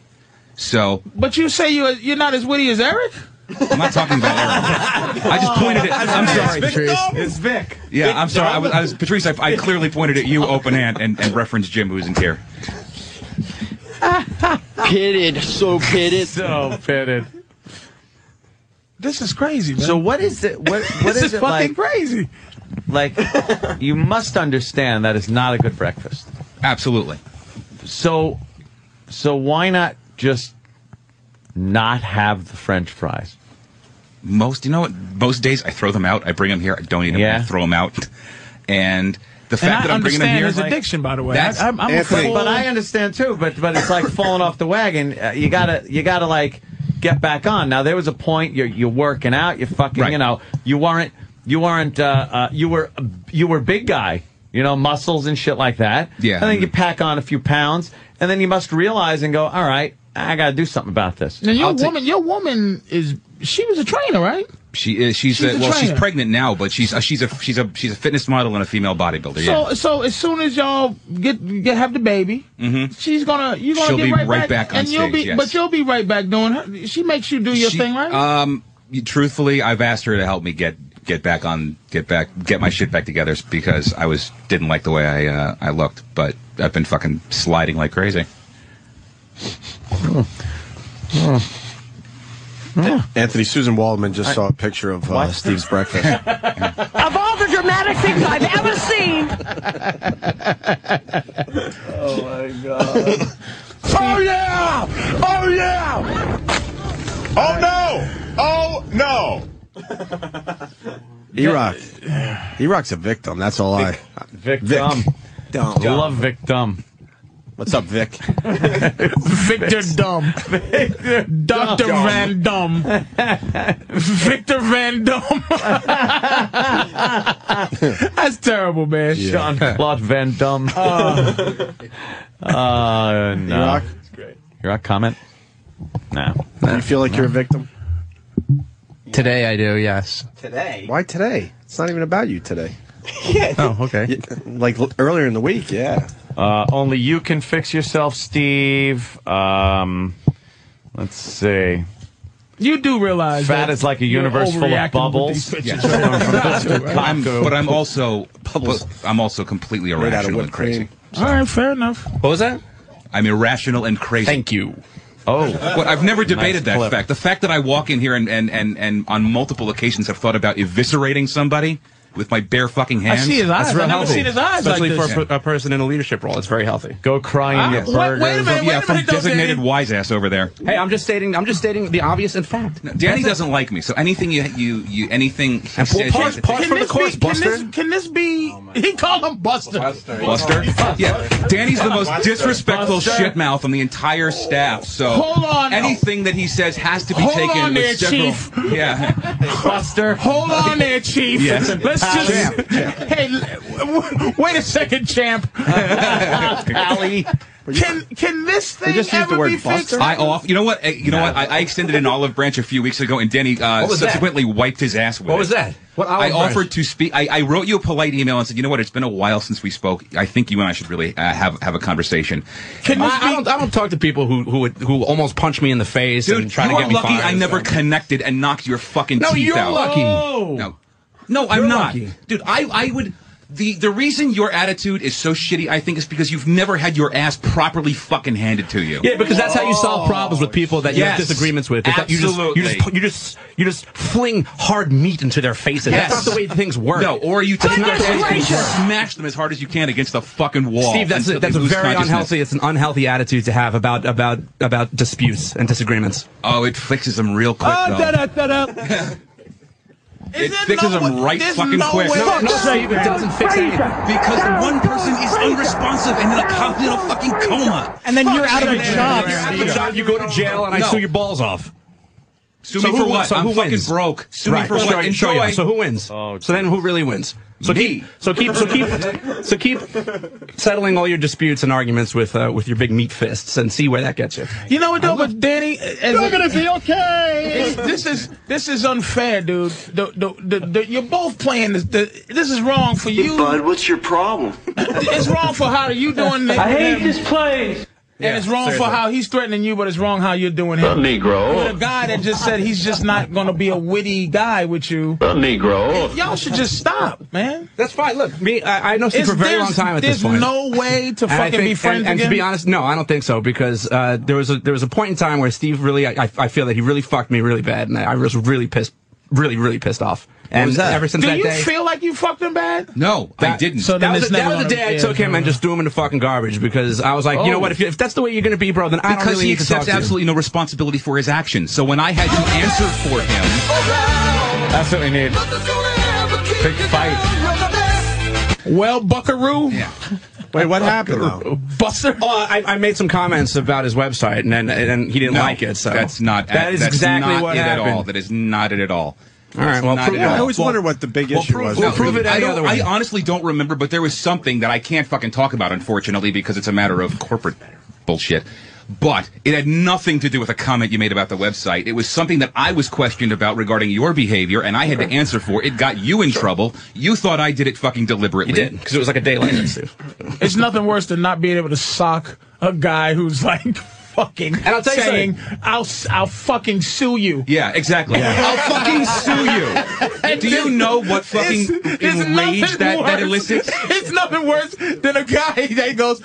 So, but you say you're not as witty as Eric? I'm not talking about Eric. I just pointed at. I'm sorry, Patrice. It's Vic. Yeah, I'm sorry. I was Patrice. I clearly pointed at you, Open Ant, and referenced Jim, who isn't here. Pitted, so pitted. So pitted. This is crazy, man. So what is it? What this is it fucking like? Crazy. Like, you must understand that is not a good breakfast. Absolutely. So why not just not have the French fries? Most days I throw them out. I bring them here. I don't eat them. I throw them out. And the fact that I'm bringing them here, his addiction, by the way. I'm afraid, but I understand too. But it's like falling off the wagon. You gotta like get back on. Now there was a point you're working out. You fucking right. You were big guy. Muscles and shit like that. Yeah. And then you pack on a few pounds, and then you must realize and go, all right, I got to do something about this. Now your woman she was a trainer, right? She is. She's pregnant now, but she's a fitness model and a female bodybuilder. So as soon as y'all have the baby, she'll be right back on stage. Yes. But you'll be right back doing her. She makes you do your thing, right? Truthfully, I've asked her to help me get my shit back together because I didn't like the way I looked, but I've been fucking sliding like crazy. Anthony, Susan Waldman just saw a picture of Steve's breakfast. Of all the dramatic things I've ever seen. Oh, my God. Oh, yeah! Oh, yeah! Oh, no! Oh, no! Erock's a victim. That's all Victim. Love victim. What's up, Vic? Victor Dumb. Dr. Van Dum. Victor Van Dum. That's terrible, man. Jean-Claude Van Damme. No. Erock? Erock, comment? No. Do you feel like you're a victim? Today I do, yes. Today? Why today? It's not even about you today. Oh, okay. Like earlier in the week, yeah. Only you can fix yourself, Steve. Let's see. You do realize Fat that is like a you're universe full of overreacting bubbles. with these pictures, right? But I'm also completely Made out of irrational whipped and crazy. cream. All right, fair enough. What was that? I'm irrational and crazy. Thank you. Oh. Well, I've never debated that clip. fact. The fact that I walk in here and on multiple occasions have thought about eviscerating somebody with my bare fucking I hands. see his eyes. real I've never healthy. seen his eyes Especially like this. for a person in a leadership role. It's very healthy. Go cry in your burger. Wait a minute, Yeah, from though, designated Danny. wise ass over there. Hey, I'm just stating the obvious and fact. Danny doesn't like me, so anything anything he And says, pause for the course, Buster. Can this be? He called him Buster. Buster. Yeah, Danny's the most disrespectful shitmouth on the entire staff. So Hold on. anything that he says has to be Hold taken on with there, several. Chief. Yeah, Buster. Hold on there, Chief. Yes. Let's just. Hey, wait a second, champ. Allie. Can this thing just used the ever word be fixed? Buster? You know what? I extended an olive branch a few weeks ago, and Danny was that? subsequently wiped his ass with What it. was that? What I olive offered branch? to speak. I wrote you a polite email and said, you know what? It's been a while since we spoke. I think you and I should really have a conversation. I don't talk to people who almost punch me in the face Dude, and try to you get are me lucky fired. I never connected and knocked your fucking No, teeth you're out. lucky. No, I'm You're not. lucky. Dude, I would. The reason your attitude is so shitty, I think, is because you've never had your ass properly fucking handed to you. Yeah, because that's how you solve problems with people that you have Yes. disagreements with. Is that you just fling hard meat into their faces. Yes. That's not the way things work. No, or you take their Goodness hands and gracious. smash them as hard as you can against the fucking wall. Steve, that's until a they lose very consciousness. unhealthy. It's an unhealthy attitude to have about disputes and disagreements. Oh, it fixes them real quick, though. It fixes them right fucking quick. No, Steve, it doesn't fix anything. Because one person is unresponsive and in a fucking coma. And then you're out of a job. You're out of a job, you go to jail, and I No. sue your balls off. Sue So me who for wins? what? So I'm who fucking wins? broke. Sue me Right. for what? Sure, Enjoy. yeah. So who wins? Oh, so then who really wins? So Me. keep settling all your disputes and arguments with your big meat fists and see where that gets you. You know what though, but Danny, You're gonna be okay. this is unfair, dude. You're both playing this. This is wrong for you. Bud, what's your problem? It's wrong for how you doing it. I hate this place. And it's wrong for how he's threatening you, but it's wrong how you're doing him. Negro. With a guy that just said he's just not going to be a witty guy with you. Negro. Y'all should just stop, man. That's fine. Look, I know Steve for a very long time at this point. There's no way to And I fucking be think- friends and again. to be honest, no, I don't think so because there was a point in time where Steve really, I feel that he really fucked me really bad, and I was really pissed off. And ever since Do that you day, feel like you fucked him bad? No, I didn't. So that then was, it's the, that never was the day gonna- I took him and just threw him in the fucking garbage because I was like, you know what, if that's the way you're going to be, bro, then I don't Because really he need to talk accepts to you. absolutely no responsibility for his actions. So when I had to answer for him, That's what we need. Big fight. Well, Buckaroo. yeah. Wait, what happened though? Buster. Oh, I made some comments about his website, and he didn't No, like it. So that's not. That is that's exactly not what it happened. at all. That is not it at all. All right, well, Not prove, at all. I always wonder what the big issue was. we'll prove it I any other way. I honestly don't remember, but there was something that I can't fucking talk about, unfortunately, because it's a matter of corporate bullshit. But it had nothing to do with a comment you made about the website. It was something that I was questioned about regarding your behavior, and I had to answer for. It got you in trouble. You thought I did it fucking deliberately. You did because it was like a day later, Steve. It's nothing worse than not being able to sock a guy who's like fucking And I'll tell you saying, I'll fucking sue you. Yeah, exactly. I'll fucking sue you. Do you know what fucking enrage that elicits? It's nothing worse than a guy that goes,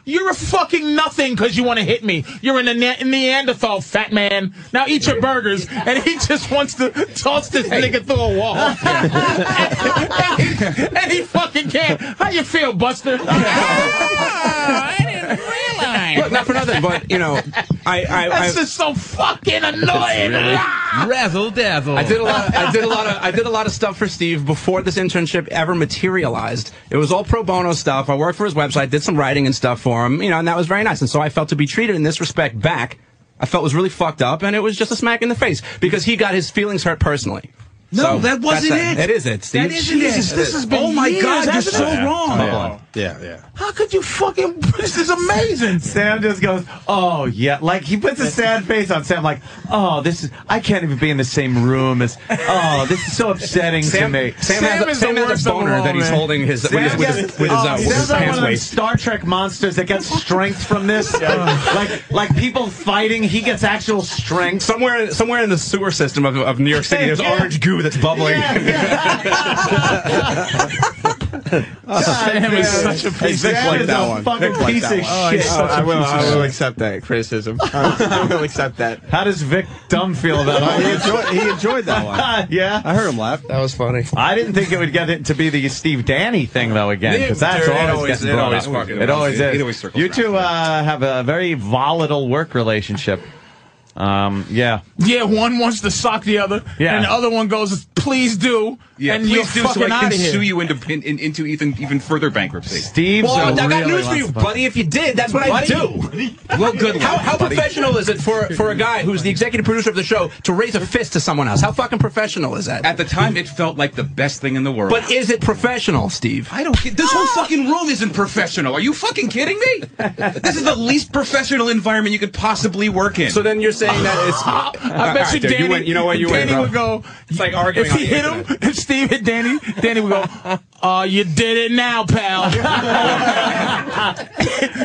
you're a fucking nothing because you want to hit me. You're a Neanderthal, fat man. Now eat your burgers. And he just wants to toss this nigga through a wall. and he fucking can't. How you feel, Buster? I didn't realize. fine. Look, not for nothing, but you know, That's just so fucking annoying. Razzle dazzle. I did a lot of stuff for Steve before this internship ever materialized. It was all pro bono stuff. I worked for his website, did some writing and stuff for him, you know, and that was very nice. And so I felt to be treated in this respect back, I felt was really fucked up, and it was just a smack in the face because he got his feelings hurt personally. No, So that wasn't it. It is it, Steve. That isn't it. This has been Oh my years, God, you're hasn't so it? wrong. Yeah. How could you fucking? This is amazing. Sam just goes, oh, yeah. Like, he puts a sad face on Sam, like, oh, this is, I can't even be in the same room as, oh, this is so upsetting to me. Sam has a boner that he's holding his with his Sam's pants like one of those waist. Star Trek monsters that gets strength from this. like people fighting, he gets actual strength. Somewhere in the sewer system of New York City, there's orange goo that's bubbling. Sam is such a piece of Sam shit. is a fucking piece of shit. I will accept that criticism. I will accept that. How does Vic Dumb feel about it? He enjoyed that one. Yeah. I heard him laugh. That was funny. I didn't think it would get it to be the Steve Danny thing, though, again, because that's always getting brought up. It always is. You two have a very volatile work relationship. Yeah. Yeah, one wants to sock the other, and the other one goes, "Please do." Yeah, and please you're do, so fucking I out can of here. sue you into even further bankruptcy. Steve's Well, I got really news for you, buddy. If you did, that's what I do. Well, good luck, How buddy. professional is it for a guy who's the executive producer of the show to raise a fist to someone else? How fucking professional is that? At the time, it felt like the best thing in the world. But is it professional, Steve? I don't get this whole fucking room isn't professional. Are you fucking kidding me? This is the least professional environment you could possibly work in. So then you're saying that it's... I bet you dude, Danny, Danny would go, it's like arguing if he hit him, if Steve hit Danny, Danny would go, you did it now, pal.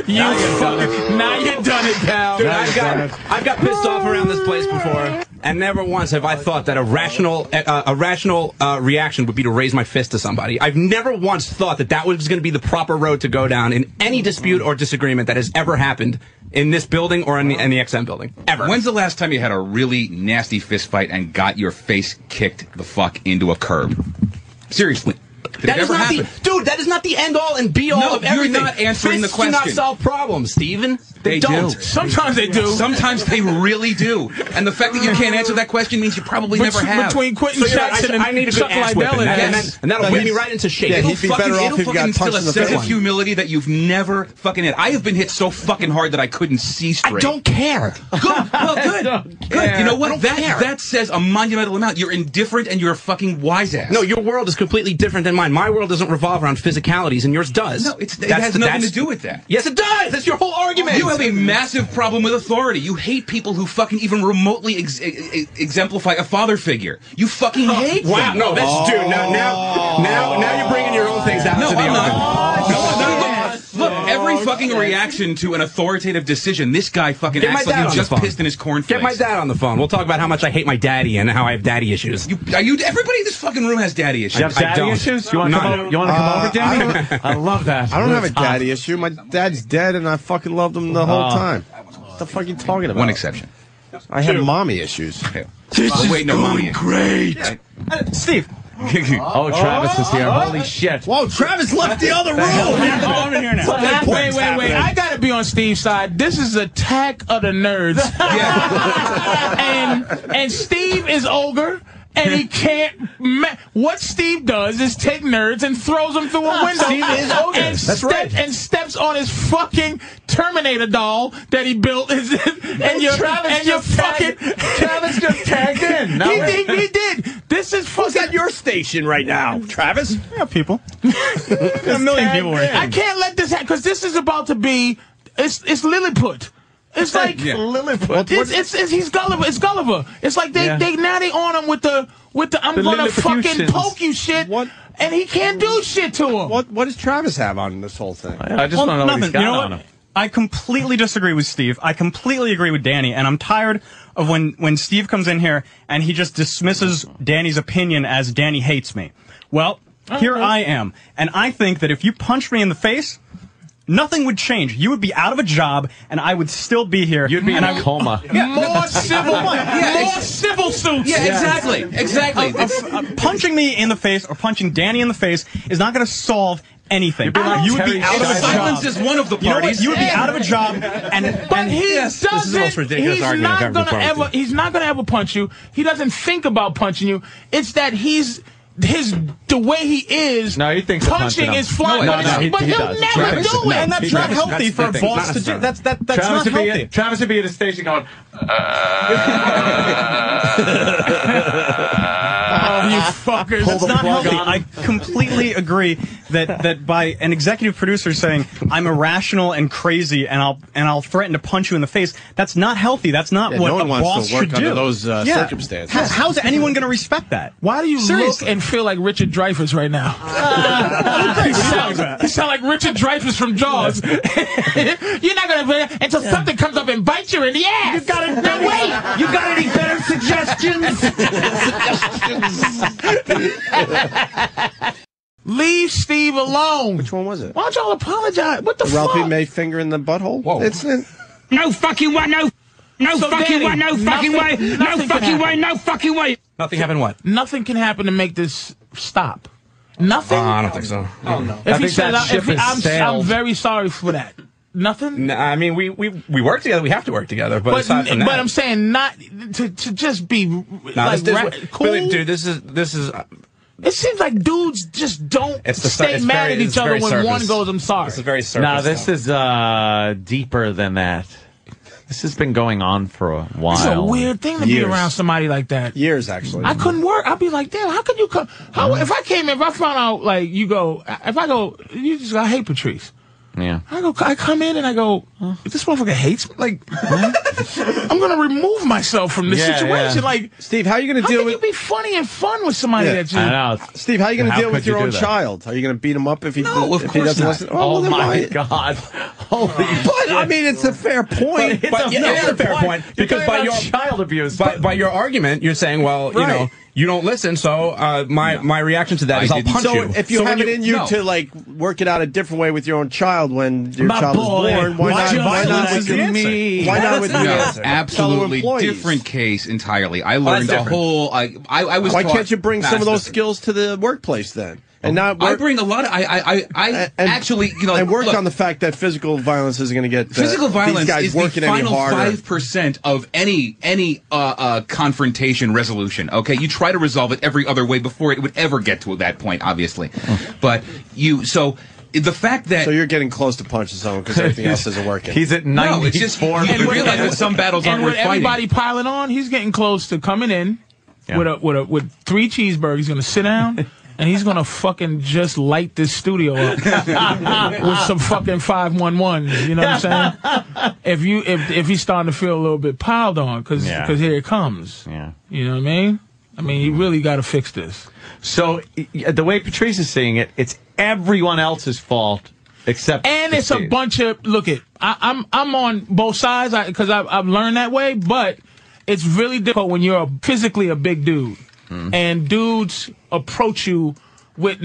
Now you done it, pal. Dude, I've got pissed off around this place before, and never once have I thought that a rational reaction would be to raise my fist to somebody. I've never once thought that was going to be the proper road to go down in any dispute or disagreement that has ever happened in this building or in the XM building. Ever. When's the last time you had a really nasty fist fight and got your face kicked the fuck into a curb? Seriously. Did it ever happen? Dude, that is not the end all and be all of everything. You're not answering Fists the question. do not solve problems, Steven. They don't. do. Sometimes they do. Sometimes they really do. And the fact that you can't answer that question means you probably never have. Between Quentin Jackson and I need a good Chuck ass Liddell whipping, and and that'll whip me right into shape. Yeah, It'll he'd be better off if he got instill punched a in the sense of face. humility that you've never fucking had. I have been hit so fucking hard that I couldn't see straight. I don't care. Good. Well, good. Good. You know what? That says a monumental amount. You're indifferent and you're a fucking wise ass. No, your world is completely different than mine. My world doesn't revolve around physicalities, and yours does. No, it has nothing to do with that. Yes, it does. That's your whole argument. You have a massive problem with authority. You hate people who fucking even remotely exemplify a father figure. You fucking hate them. Wow, no, that's dude. Now you're bringing your own things out No, to the I'm open. not. No, I'm not. Look, every fucking reaction to an authoritative decision, this guy fucking Get my acts like dad he on just the phone. pissed in his cornflakes. Get my dad on the phone. We'll talk about how much I hate my daddy and how I have daddy issues. Everybody in this fucking room has daddy issues. You have daddy issues? You want to come over, Danny? I love that. I don't have a daddy issue. My dad's dead, and I fucking loved him the whole time. What the fuck are you talking about? One exception. I have mommy issues. Wait, no, mommy. Great. Steve. Oh, Travis is here. Holy shit. Whoa, Travis left the other room. I'm in here now. Wait. I gotta be on Steve's side. This is Attack of the Nerds. and Steve is ogre. And he can't. What Steve does is take nerds and throws them through a window. Steve is ogre. And steps on his fucking Terminator doll that he built. And Travis just tagged in. He did. This is fucking. Who's at your station right now, Travis? Yeah, people. A million people were. I can't let this happen because this is about to be. It's Lilliput. It's like Lilliput. He's Gulliver. It's Gulliver. It's like they on him with the I'm gonna fucking poke you shit. And he can't do shit to him. What does Travis have on this whole thing? I just want to know what he's got on him. I completely disagree with Steve. I completely agree with Danny, and I'm tired of when Steve comes in here and he just dismisses Danny's opinion as Danny hates me. Well, here I am, and I think that if you punched me in the face, nothing would change. You would be out of a job, and I would still be here. You'd be in a coma. More civil suits. Yeah, exactly. Punching me in the face or punching Danny in the face is not going to solve anything. like You would be Terry out of a Silence job. is one of the You know what? parties. You would be out of a job, and But he This is the most doesn't. ridiculous He's argument I've not ever gonna been part ever. of. He's not gonna ever punch you. He doesn't think about punching you. It's that the way he is. No, he thinks of punching punching him. is flying, No, but, he but he'll does. never Travis- do no, it. and that's he not does. healthy That's for a the thing. boss to do. That's not healthy. Travis would be at a station going, Oh, you fuckers! That's not plug healthy. on. I completely agree that by an executive producer saying I'm irrational and crazy and I'll threaten to punch you in the face, that's not healthy. That's not what no one a wants boss to work should under do. those circumstances. How's anyone going to respect that? Why do you Seriously. look and feel like Richard Dreyfuss right now? You sound like Richard Dreyfuss from Jaws. You're not gonna until something comes up and bites you in the ass. You got it. Now wait. You got any better suggestions? Leave Steve alone. Which one was it? Why don't y'all apologize? What the Ralphie fuck? May finger in the butthole? Whoa. It's No fucking way, no So, fucking Danny, way, no fucking way, no nothing can fucking way, happen. no fucking way. Nothing happened. What? Nothing can happen to make this stop. Nothing. I don't think so. Oh no. If I he think said, that ship has sailed. I'm very sorry for that. Nothing. I mean, we work together. We have to work together. But aside from that, I'm saying not to just be like cool. Billy, dude, this is. It seems like dudes just don't It's the stay it's mad very- at each it's other very when surface. one goes, I'm sorry. This is very surface. no, this stuff. is deeper than that. This has been going on for a while. It's a weird thing to be Years. around somebody like that. years, actually. I couldn't work. I'd be like, damn, how could you come? If I came in, if I found out, like, you go, if I go, you just go, I hate Patrice. Yeah. I come in and I go, this motherfucker hates me. Like, I'm gonna remove myself from this Yeah, situation. yeah. Like, Steve, how are you going to how deal can with... you be funny and fun with somebody Yeah. that you... I know. Steve, how are you going to How deal could with your you own do that? child? Are you going to beat him up if he, No, of if he course doesn't not. listen? Oh, well, then my why? God. Holy But, I mean, it's a fair point. But it's a fair point because by your child abuse. by your argument, you're saying, well, you Right. know, you don't listen, so my reaction to that is I'll punch So you. if you So have when it in you no. to, like, work it out a different way with your own child when your My child boy, is born, why why not? Why not violence with is your the answer? Why not with No, your absolutely fellow employees? different case entirely. I learned that's a different. whole. I was. Why taught, can't you bring Nah, some of it's those different. skills to the workplace then? And not I work, bring a lot of. I and- actually, you know, and work look, on the fact that physical violence isn't going to get physical violence these guys is the working any final harder. 5% of any confrontation resolution. Okay, you try to resolve it every other way before it would ever get to that point, obviously. But the fact that So you're getting close to punching someone because everything else isn't working. He's at no, 94. it's just you realize that some battles aren't And worth with everybody fighting. piling on, he's getting close to coming in Yeah. with 3 cheeseburgers. He's gonna sit down and he's gonna fucking just light this studio up with some fucking 511s. You know what I'm saying? If he's starting to feel a little bit piled on, because here it comes. Yeah. You know what I mean? I mean, you really got to fix this. So the way Patrice is seeing it, it's everyone else's fault except And it's a Steve. bunch of I'm on both sides because I've learned that way, but it's really difficult when you're physically a big dude and dudes approach you with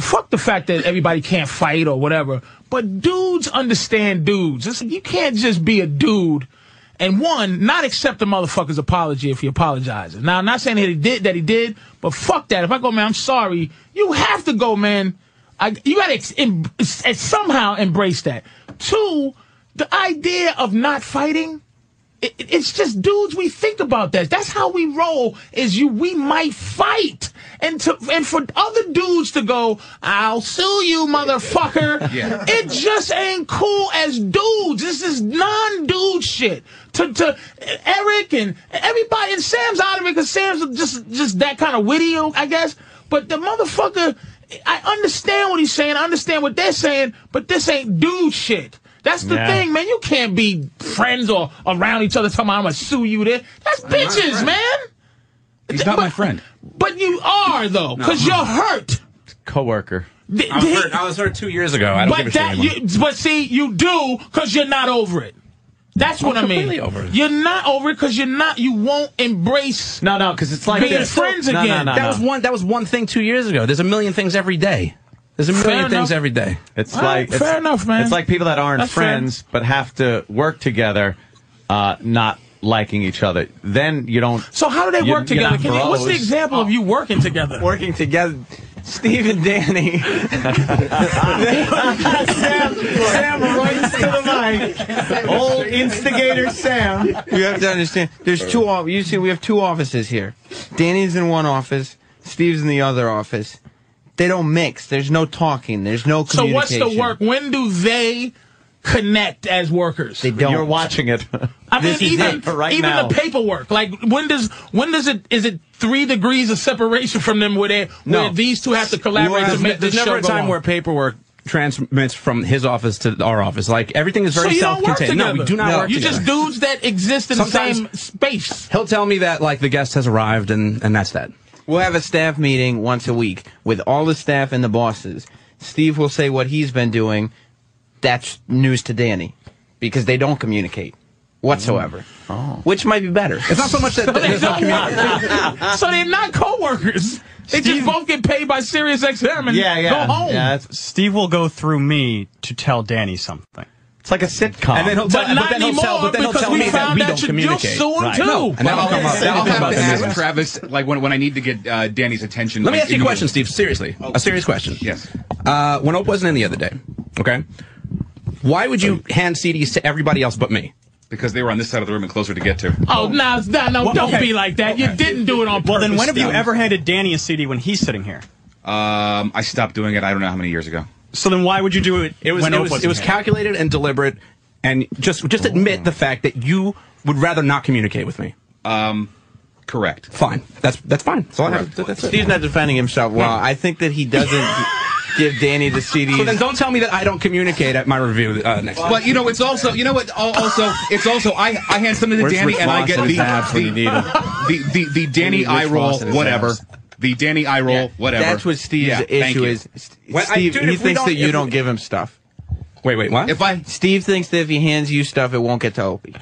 fuck the fact that everybody can't fight or whatever, but dudes understand dudes. You can't just be a dude and not accept the motherfucker's apology if he apologizes. Now, I'm not saying that he did, but fuck that. If I go, man, I'm sorry, you have to go, man. You gotta somehow embrace that. 2, the idea of not fighting, it's just dudes, we think about that. That's how we roll, we might fight. And for other dudes to go, I'll sue you, motherfucker. Yeah. It just ain't cool as dudes. This is non-dude shit. To Eric and everybody, and Sam's out of it because Sam's just that kind of witty, I guess. But the motherfucker, I understand what he's saying. I understand what they're saying, but this ain't dude shit. That's the thing, man. You can't be friends or around each other talking about I'm going to sue you there. That's bitches, man. He's not my friend. But you are, though, because you're hurt. Coworker. I was hurt 2 years ago. I don't give a shit anymore. But see, you do because you're not over it. That's what I mean. completely over it. You're not over it because you won't embrace No, because it's like being this. friends No, again. no. That was one thing 2 years ago. There's a million things every day. There's a million Fair things enough. every day. It's All like right, fair enough, man. It's like people that aren't That's fair. friends but have to work together, not liking each other. Then you don't. So how do they You- work you're together? not What's the bros. example of you working together? Working together. Steve and Danny. Sam runs to the mic. Old instigator Sam. You have to understand. There's two. You see, we have two offices here. Danny's in one office. Steve's in the other office. They don't mix. There's no talking. There's no communication. So what's the work? When do they connect as workers? They don't. You're watching it. I mean, even now. the paperwork. Like, when does it? Is it 3 degrees of separation from them where these two have to collaborate to make this There's show never a go time on? where paperwork transmits from his office to our office. Like, everything is very So you don't work self-contained. No, we do not work You're together. just dudes that exist in the Sometimes- same space. He'll tell me that, like, the guest has arrived, and that's that. We'll have a staff meeting once a week with all the staff and the bosses. Steve will say what he's been doing. That's news to Danny because they don't communicate whatsoever. Which might be better. It's not so much that there's no communication. So they're not co-workers. They just both get paid by Sirius XM and go home. Yeah, Steve will go through me to tell Danny something. It's like a sitcom. And then he'll tell, But not then he'll tell, anymore, but then he'll because tell we me that found we out don't you're communicate. suing Right. too. No, and that'll come up. I'll That'll have to come up. ask Travis, like when I need to get Danny's attention. Let me ask you a question, immediately. Steve. Seriously, a serious question. Yes. When Opie wasn't in the other day, okay, why would you hand CDs to everybody else but me? Because they were on this side of the room and closer to get to. Oh, no, don't be like that. You didn't do it on purpose. Well, then when have you Steve. ever handed Danny a CD when he's sitting here? I stopped doing it. I don't know how many years ago. So then why would you do it? It was when Opie wasn't here? calculated and deliberate, and just admit the fact that you would rather not communicate with me. Correct. Fine. That's fine. That's all I have. That's it. Steve's not defending himself well. I think that he doesn't give Danny the CD. So then don't tell me that I don't communicate at my review next time. But you know, it's also, you know what? Also, it's also I hand something to Where's Danny Rick and I Ross get in his abs when you need him? the Danny Rich eye roll, Ross in his whatever. abs. The Danny eye roll, whatever. That's what Steve's Yeah, thank issue you. is. Well, Steve, dude, he if we thinks don't- that you if don't we- give him stuff. Wait, what? Steve thinks that if he hands you stuff, it won't get to Opie.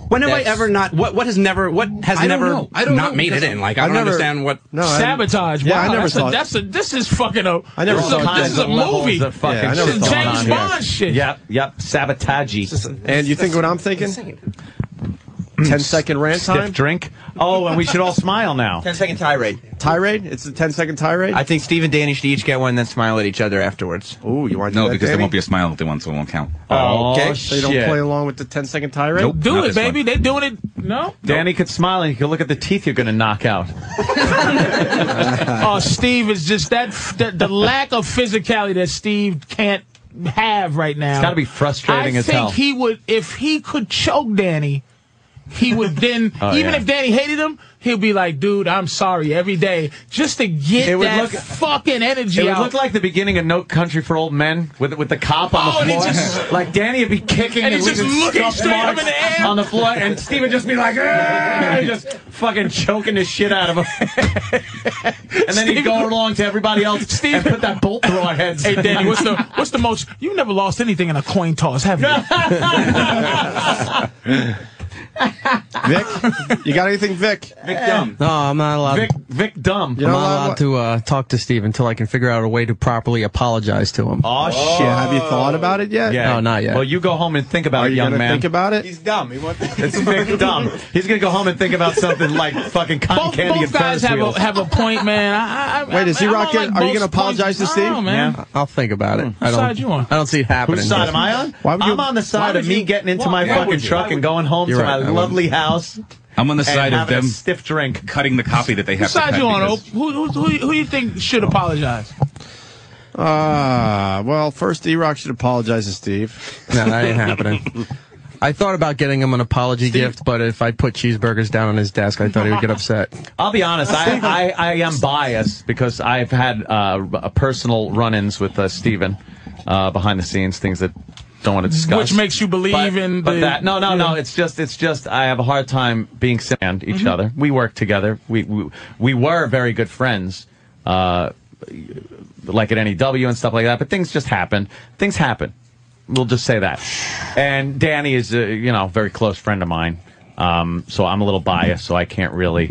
When have I That's- ever not? What has never? What has I don't never know. I don't not know, made it because in? Like I don't understand what. No, Sabotage. Yeah, Wow, I never that's saw this is fucking a. I never this saw is a, this is a movie. Of fucking Yeah, I never shit saw going it. on James here. Bond shit. Yep. Sabotage. And you think what I'm thinking? 10-second rant Stiff time? drink. Oh, and we should all smile now. 10-second tirade. Tirade? It's a 10-second tirade? I think Steve and Danny should each get one and then smile at each other afterwards. Ooh, you want to do No, that, because there Danny? won't be a smile if they want, so it won't count. Oh, Okay, so you don't shit. play along with the 10-second tirade? Nope. Do Not it, this baby. one. They doing it. No. Danny could smile and you could look at the teeth you're going to knock out. Oh, Steve is just the lack of physicality that Steve can't have right now. It's got to be frustrating as hell. I think he would, if he could choke Danny, he would then, if Danny hated him, he'll be like, dude, I'm sorry every day, just to get It would that look- fucking energy It would out. look like the beginning of No Country for Old Men with the cop on Oh, the and he floor. just- Like Danny would be kicking and and, he's just leaving looking scuff straight up marks in the air. on the floor, and Steve would just be like, "Argh!" just fucking choking the shit out of him. And then he'd go along to everybody else and put that bolt through our heads. Hey, Danny, what's the most? You never lost anything in a coin toss, have you? Vic? You got anything, Vic? Vic Dumb. No, I'm not allowed. Vic Dumb. You I'm know not allowed to talk to Steve until I can figure out a way to properly apologize to him. Oh, Shit, shit. have you thought about it yet? Yeah. No, not yet. Well, you go home and think about Are it, you young going to man. think about it? He's dumb. He wants It's Vic Dumb. He's going to go home and think about something like fucking cotton Both candy and guys Ferris wheels. have a point, man. Wait, is he I'm on, rocking? like, Are you both going to apologize to points. I don't Steve? know, man. Yeah. I'll think about it. Whose side you on? I don't see it happening. Whose side am I on? Why would you- I'm on the side of me getting into my Why fucking would you? truck and going home You're to right, my I wouldn't. lovely house I'm on the and side of having them a stiff drink. cutting the copy that they have Whose side to cut. you on, Ope? because- Who you think should apologize? Well, first Erock should apologize to Steve. No, that ain't happening. I thought about getting him an apology gift, but if I put cheeseburgers down on his desk, I thought he would get upset. I'll be honest, I am biased because I've had personal run-ins with Steven behind the scenes, things that don't want to discuss. Which makes you believe in but the... that no. It's just I have a hard time being around each other. We work together. We were very good friends, like at NEW and stuff like that. But things just happen. Things happen. We'll just say that. And Danny is a very close friend of mine. So I'm a little biased, so I can't really.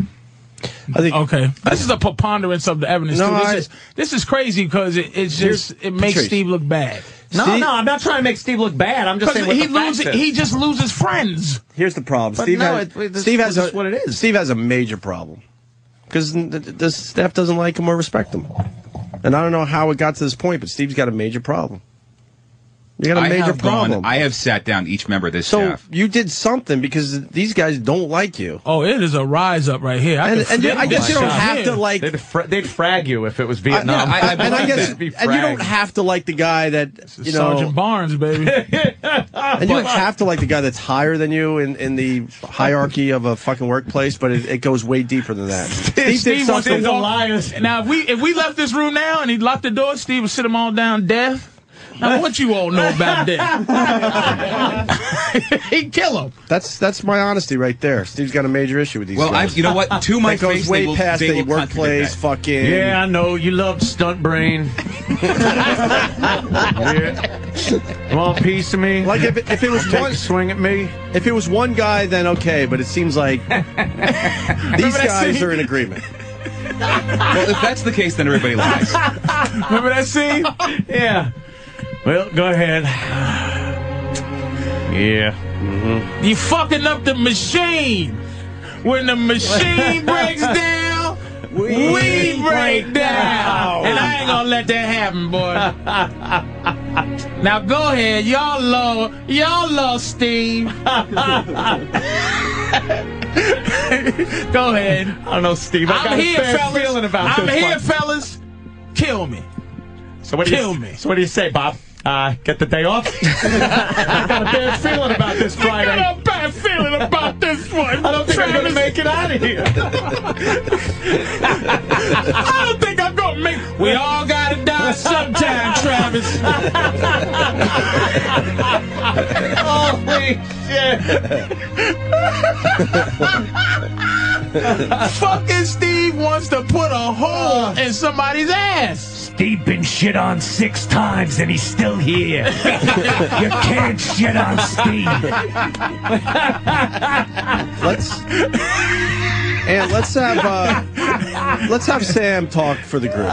I think. Okay, this is a preponderance of the evidence. No, too. This is crazy because it makes Patrice. Steve look bad. No, I'm not trying to make Steve look bad. I'm just saying what the facts is. He just loses friends. Here's the problem. But Steve no, has, this Steve has is what it is. Steve has a major problem because the staff doesn't like him or respect him. And I don't know how it got to this point, but Steve's got a major problem. You got a major problem. I have sat down each member of this so staff. You did something because these guys don't like you. Oh, it is a rise up right here. I guess you don't have to like. They'd frag you if it was Vietnam. And I guess, and you don't have to like the guy that Sergeant Barnes, baby. And you don't have to like the guy that's higher than you in the hierarchy of a fucking workplace, but it goes way deeper than that. Steve wants to walk. Now, if we left this room now and he locked the door, Steve would sit them all down deaf. Now, what you all know about that? He'd kill him. That's my honesty right there. Steve's got a major issue with these guys. You know what? To my that face, goes way past the workplace fucking. Yeah, I know. You love stunt brain. You want a piece of me? Like if it was one swing at me. If it was one guy, then okay. But it seems like these guys are in agreement. Well, if that's the case, then everybody lies. Remember that scene? Yeah. Well, go ahead. Yeah. Mm-hmm. You fucking up the machine. When the machine breaks down, we break down. And I ain't gonna let that happen, boy. Now go ahead, y'all love Steve. Go ahead. I don't know, Steve. I got a bad feeling about this. I'm here, fellas. Kill me. So what do you say, Bob? Get the day off? I got a bad feeling about this Friday. I got a bad feeling about this one. I don't think I'm going to make it out of here. I don't think I'm going to make it. We all got to die sometime, Travis. Holy shit. Fucking Steve wants to put a hole in somebody's ass. Steve been shit on 6 times and he's still here. You can't shit on Steve. Let's have Sam talk for the group.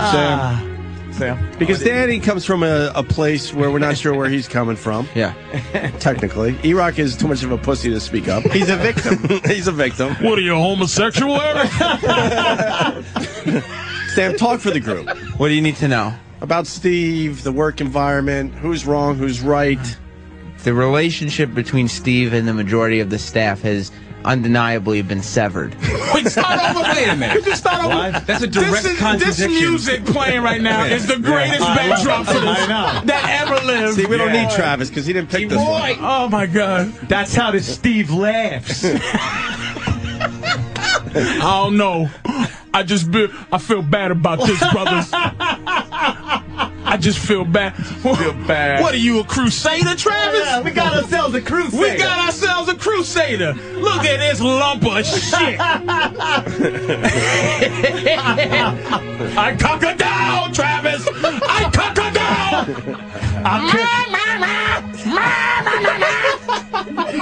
Sam. Because Danny comes from a place where we're not sure where he's coming from. Yeah. Technically. Erock is too much of a pussy to speak up. He's a victim. He's a victim. What are you, homosexual, Eric? Sam, talk for the group. What do you need to know? About Steve, the work environment, who's wrong, who's right. The relationship between Steve and the majority of the staff has undeniably been severed. Wait, start over. Wait a minute. You just start over. That's a direct contradiction. This music playing right now is the greatest backdrop for this that ever lived. See, we don't need Travis because he didn't pick this one. Oh, my God. That's how the Steve laughs. I don't know. I feel bad about this, brothers. I just feel bad. What are you, a crusader, Travis? Yeah, we got ourselves a crusader. Look at this lump of shit. I cock her down, Travis. I cock her down.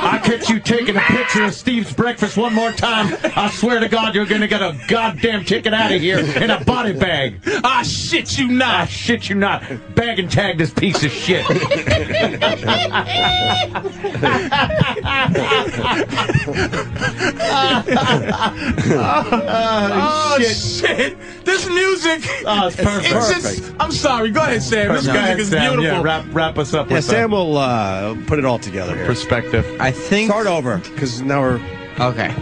I'll catch you taking a picture of Steve's breakfast one more time. I swear to God, you're going to get a goddamn ticket out of here in a body bag. I shit you not. I shit you not. Bag and tag this piece of shit. Shit. This music. Oh, it's perfect. Just, I'm sorry. Go ahead, Sam. This music is beautiful. Yeah, wrap us up. Yeah, Sam will put it all together here. Perspective. I think. Start over, because now we're... Okay.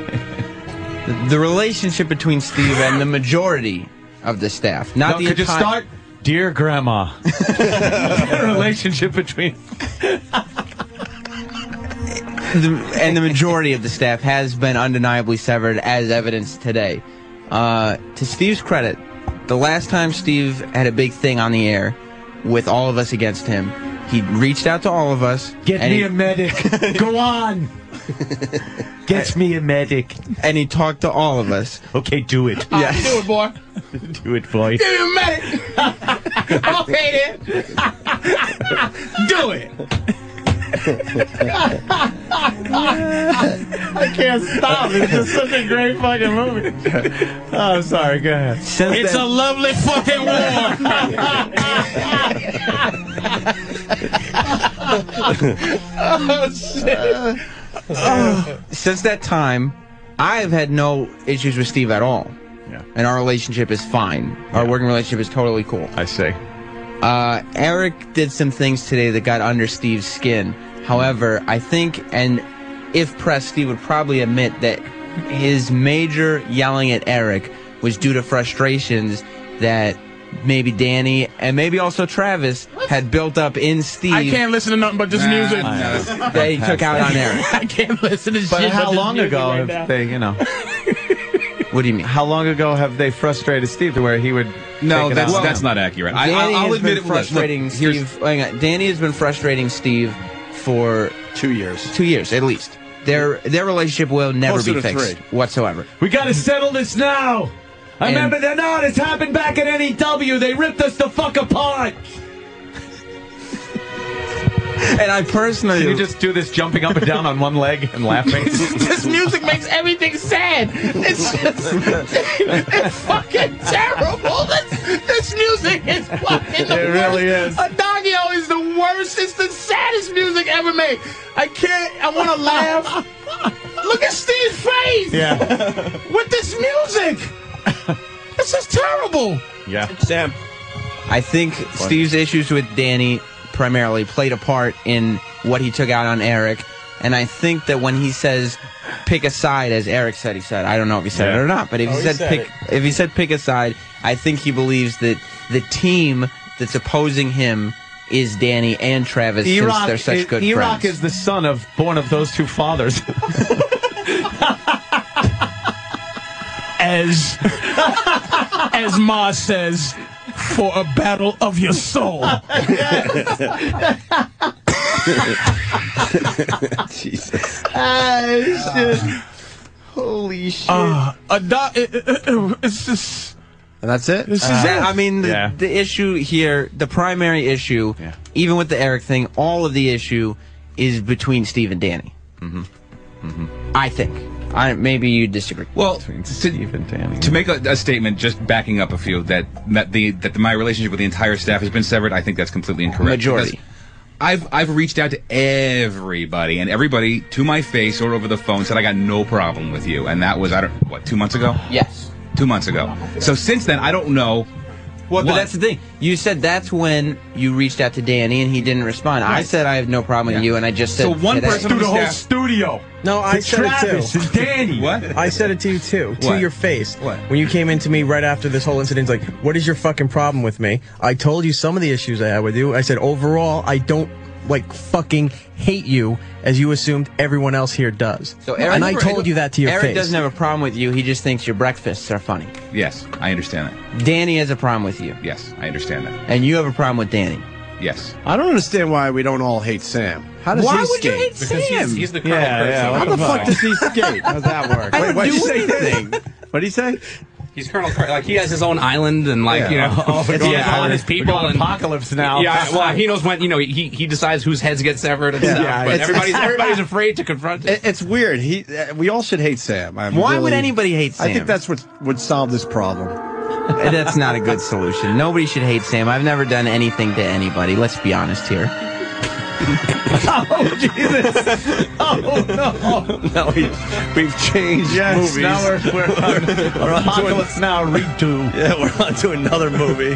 The relationship between Steve and the majority of the staff. Not the could you start? Dear Grandma. The relationship between... and the majority of the staff has been undeniably severed, as evidenced today. To Steve's credit, the last time Steve had a big thing on the air with all of us against him, he reached out to all of us. Get me a medic. Go on. Get me a medic. And he talked to all of us. Okay, do it. Yes. Do it, boy. Do it, boy. Give me a medic. Okay, then. Do it. I can't stop. It's just such a great fucking movie. Oh, I'm sorry. Go ahead. It's a lovely fucking war. Oh, shit. Since that time, I have had no issues with Steve at all. and our relationship is fine. Our working relationship is totally cool. I see. Eric did some things today that got under Steve's skin. However, I think, and if pressed, Steve would probably admit that his major yelling at Eric was due to frustrations that maybe Danny and maybe also Travis had built up in Steve. I can't listen to nothing but this music. They took out on Eric. I can't listen to But shit. how but this long music ago right have now. they, you know? What do you mean? How long ago have they frustrated Steve to where he would? No, take it out? that's not accurate. Danny I'll has admit been it. frustrating Look, here's- Steve. Hang on. Danny has been frustrating Steve for 2 years. 2 years at least. Their relationship will never Closer be to fixed 3. whatsoever. We got to settle this now. I And- remember that. No, this happened back at NEW. They ripped us the fuck apart. And I personally, Can you just do this jumping up and down on one leg and laughing? This music makes everything sad. It's just, it's fucking terrible. This music is fucking the It worst. really is. Adagio is the worst. It's the saddest music ever made. I can't. I want to laugh. Look at Steve's face. Yeah. With this music. This is terrible. Yeah. Sam. I think Steve's issues with Danny primarily played a part in what he took out on Eric. And I think that when he says pick a side, as Eric said, he said, I don't know if he said it or not, but if he said pick a side, I think he believes that the team that's opposing him is Danny and Travis since they're such good Erock friends. is the son born of those two fathers. As Ma says, for a battle of your soul. Jesus. Holy shit. It's just. And that's it? This is it. I mean, the issue here, the primary issue, even with the Eric thing, all of the issue is between Steve and Danny. I think. Maybe you disagree. Well, Steve and Danny. to make a statement, just backing up a few, that my relationship with the entire staff has been severed, I think that's completely incorrect. Majority. I've reached out to everybody, and everybody, to my face or over the phone, said I got no problem with you. And that was, 2 months ago? Yes. 2 months ago. So since then, I don't know. Well, but that's the thing. You said that's when you reached out to Danny and he didn't respond. I said I have no problem with you, and I just said So one today. person on the staff. studio. No, I said Travis it and Danny. What? too. I said it to you too, to What? your face. What? When you came into me right after this whole incident, like, what is your fucking problem with me? I told you some of the issues I had with you. I said overall, I don't fucking hate you as you assumed everyone else here does. So Eric, and I told you that to your Eric face. doesn't have a problem with you. He just thinks your breakfasts are funny. Yes, I understand that. Danny has a problem with you. Yes, I understand that. And you have a problem with Danny. Yes. I don't understand why we don't all hate Sam. How does Why he would you skate? hate Sam? He's the Colonel How the fuck does he skate? How's that work? I don't what'd you do say? anything. What'd he say? He's Colonel Kirk. Like, he has his own island, and, like, you know, we're he going has all his people. We're going and apocalypse now. Yeah, well, he knows when, you know, he decides whose heads get severed and stuff, Yeah, but it's- everybody's afraid to confront it. It's weird. We all should hate Sam. Why would anybody hate Sam? I think that's what would solve this problem. That's not a good solution. Nobody should hate Sam. I've never done anything to anybody. Let's be honest here. Oh, Jesus. Oh, no. No, we've changed Yes, movies. now we're on Apocalypse Now redo. Yeah, we're on to another movie.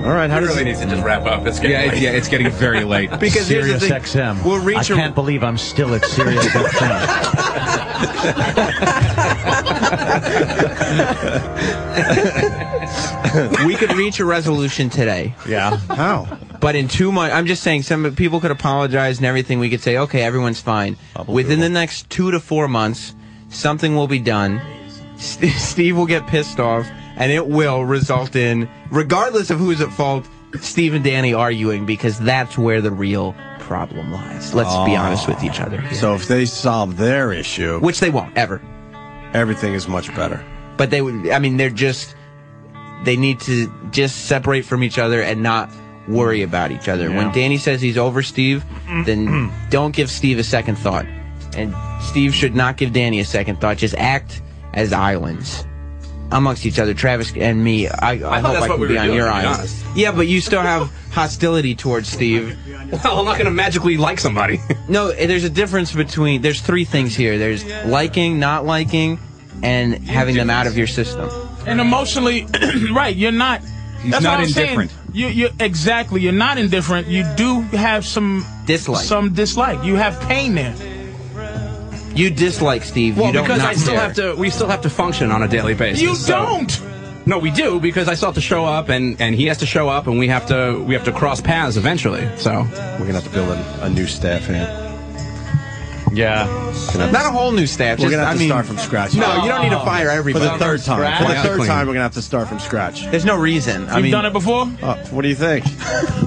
All right, how He does really needs to just wrap up. It's getting late. It's getting very late. Because here's the Sirius thing. XM. We'll reach I a- can't believe I'm still at Sirius XM. We could reach a resolution today. Yeah. how? But in 2 months, I'm just saying, some people could apologize and everything. We could say, okay, everyone's fine. Within the next 2 to 4 months, something will be done. Steve will get pissed off, and it will result in, regardless of who's at fault, Steve and Danny arguing, because that's where the real problem lies. Let's be honest with each other here. So if they solve their issue, Which they won't, ever. everything is much better. But they would, I mean, they need to just separate from each other and not worry about each other. When Danny says he's over Steve, then don't give Steve a second thought. And Steve should not give Danny a second thought. Just act as islands amongst each other. Travis and me, I hope that's I what can we be were on doing, your to be island. honest. Yeah, but you still have hostility towards Steve. Well, I'm not going to magically like somebody. No, there's a difference between, there's three things here. There's liking, not liking, and having them out of your system. And emotionally, right? You're not. He's that's not what I'm indifferent. saying. You exactly. You're not indifferent. You do have some Dislike. Some dislike. You have pain there. You dislike Steve. Well, you don't because not I still care. have to. We still have to function on a daily basis. You so- don't. No, we do, because I still have to show up, and he has to show up, and we have to cross paths eventually. So We're going to have to build a new staff here. Yeah. Not a whole new staff. We're Just, going to have I to mean, start from scratch. No, you don't need to fire For everybody. the third time. scratch? For the Yeah, third clean. time, we're going to have to start from scratch. There's no reason. I You've mean, done it before, What do you think?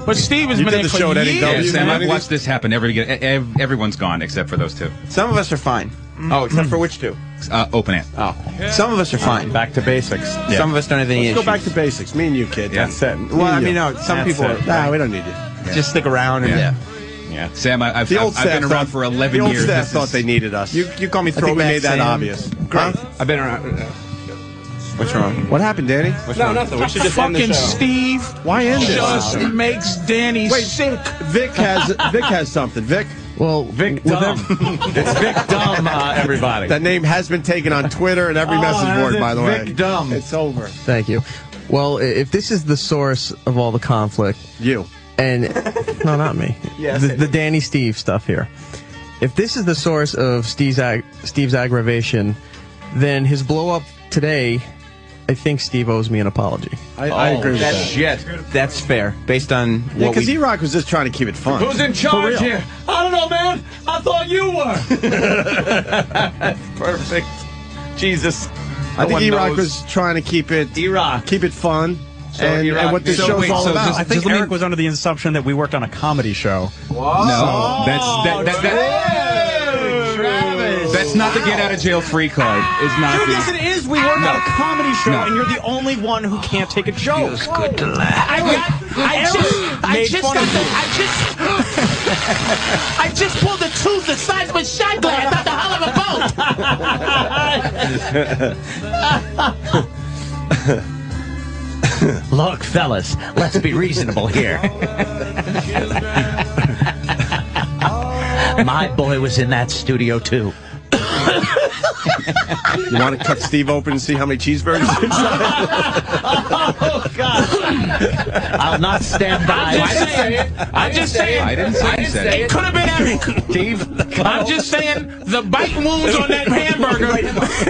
but Steve has You been did there the show for at years. NEW. Yeah, Sam, man. I've watched this happen. Everyone's gone except for those two. some of us are fine. Oh, except for which two? Open it. Oh, some of us are fine. Back to basics. Some of us don't have any Let's issues. go back to basics. Me and you, kid. Yeah. That's it. Well, I mean, no. Some That's people it. Nah, we don't need you. just stick around and Yeah. Yeah, Sam, I've The old been staff around thought- for 11 the old years. staff This thought is- they needed us. You call me I think we throwback made that Sam. obvious. Great. I've been around. What's wrong? What happened, Danny? No, nothing. We should just end the Fucking show. Steve Why end it? just makes Danny sick. Vic has something. Vic, Well, Vic with Dumb. It's Vic Dumb, everybody. that name has been taken on Twitter and every message board, by the way. Vic Dumb. It's over. Thank you. Well, if this is the source of all the conflict, You. and no, not me, Yes, the Danny Steve stuff here. If this is the source of Steve's aggravation, then his blow up today, I think Steve owes me an apology. I agree with that. Shit. That's fair, based on Yeah, what because we. E-Rock was just trying to keep it fun. Who's in charge here? I don't know, man. I thought you were. Perfect. Jesus. I think E-Rock was trying to keep it E-Rock. fun. And E-Rock- what this so show's wait, all so about. just- I think let me- Eric was under the assumption that we worked on a comedy show. No, that's not the get out of jail free card. Is not Dude, the, yes, it is. We work on a comedy show, No. and you're the only one who can't take a joke. I just pulled a tooth the size of a shot glass out the hull of a boat. Look, fellas, let's be reasonable here. My boy was in that studio, too. You want to cut Steve open and see how many cheeseburgers are inside? Oh, God. I'll not stand by. I'm just saying. I didn't say he said it. It could have been Eric. Steve. I'm just saying the bite wounds on that hamburger.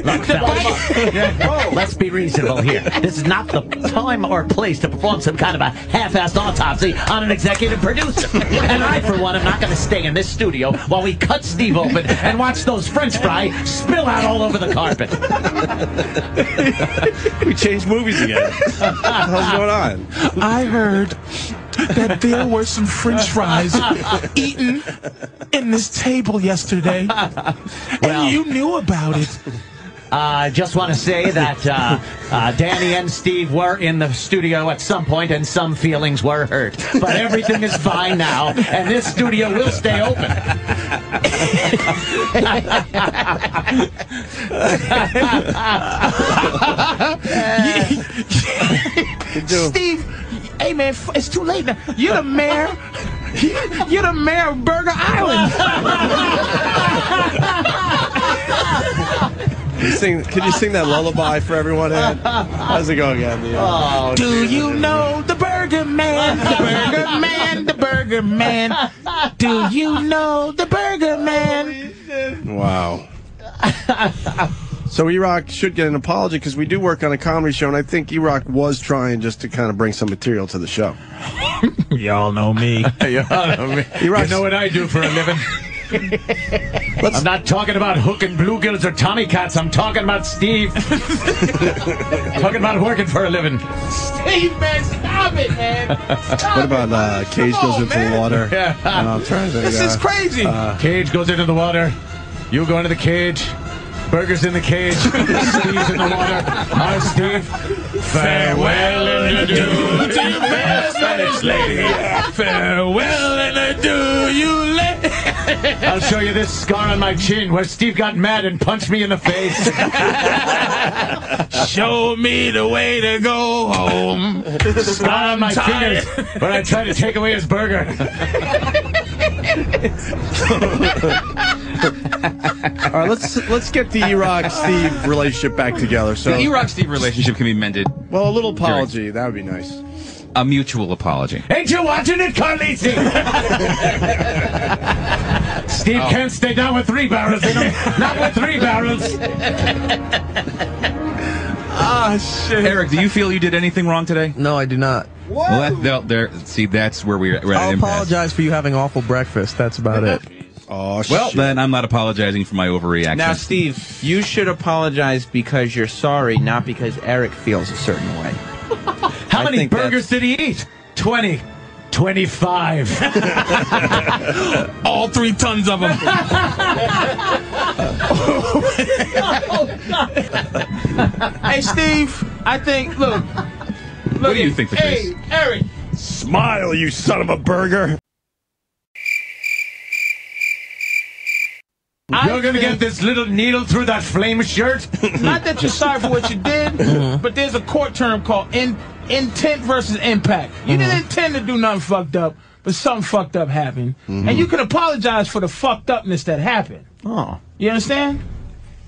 Look, fellas, let's be reasonable here. This is not the time or place to perform some kind of a half-assed autopsy on an executive producer. And I, for one, am not going to stay in this studio while we cut Steve open and watch those French fries spill out all over the carpet. We changed movies again. What the hell's going on? I heard that there were some French fries eaten in this table yesterday, and you knew about it. I just want to say that Danny and Steve were in the studio at some point, and some feelings were hurt. But everything is fine now, and this studio will stay open. Steve, hey man, it's too late now. You're the mayor. You're the mayor of Burger Island. Can you sing that lullaby for everyone, Ed? How's it going again? Do you know the Burger Man? The Burger Man, the Burger Man. Do you know the Burger Man? Wow. So E-Rock should get an apology because we do work on a comedy show, and I think E-Rock was trying just to kind of bring some material to the show. Y'all know me. E-Rock, You know what I do for a living? I'm not talking about hooking bluegills or Tommy Cats. I'm talking about Steve. Talking about working for a living. Steve, man, stop it, man. what about Cage goes into the water? Yeah. I'm trying to think, This is crazy. Cage goes into the water. You go into the cage. Burger's in the cage. Steve's in the water. Hi, Steve. Farewell and adieu to you, fair Spanish lady. Farewell and adieu, you lady. I'll show you this scar on my chin where Steve got mad and punched me in the face. Show me the way to go home. Scar on my fingers where I tried to take away his burger. All right, let's get the Erock Steve relationship back together. So The Erock Steve relationship can be mended. Well, a little apology, that would be nice. A mutual apology. Ain't you watching it, Carlisi? Steve can't stay down with 3 barrels in him. Not with 3 barrels. Ah, shit. Eric, do you feel you did anything wrong today? No, I do not. Well, see, that's where we're at an I'll impasse. apologize for you having awful breakfast. That's about it. Oh, well, then I'm not apologizing for my overreaction. Now, Steve, you should apologize because you're sorry, not because Eric feels a certain way. How many burgers did he eat? 20. 25. All 3 tons of them. Hey, Steve, I think, look. What do you think, Patrice? Hey, Eric. Smile, you son of a burger. You're going to get this little needle through that flame shirt? Not that you're sorry for what you did, but there's a court term called intent versus impact. You didn't intend to do nothing fucked up, but something fucked up happened. And you can apologize for the fucked upness that happened. Oh. You understand?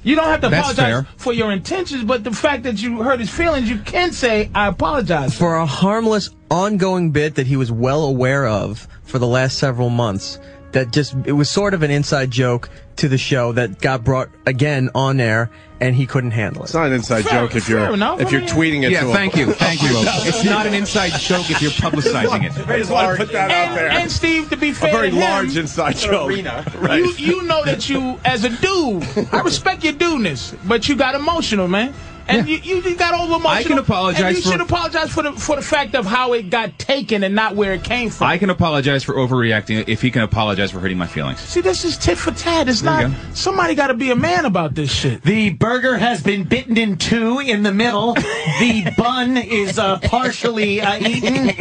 You don't have to That's apologize fair. for your intentions, but the fact that you hurt his feelings, you can say, I apologize. For a harmless, ongoing bit that he was well aware of for the last several months, it was sort of an inside joke to the show that got brought again on air, and he couldn't handle it. It's not an inside joke if you're tweeting it. Yeah, to thank him. you. It's not an inside joke if you're publicizing it. I just want to put that out there. And Steve, to be fair, A very to him, large inside joke. Right. You know that you, as a dude, I respect your dudeness, but you got emotional, man. And you got over emotional. I can apologize and you for- should apologize for the fact of how it got taken and not where it came from. I can apologize for overreacting if he can apologize for hurting my feelings. See, this is tit for tat. It's not. Somebody got to be a man about this shit. The burger has been bitten in 2 in the middle. The bun is partially eaten.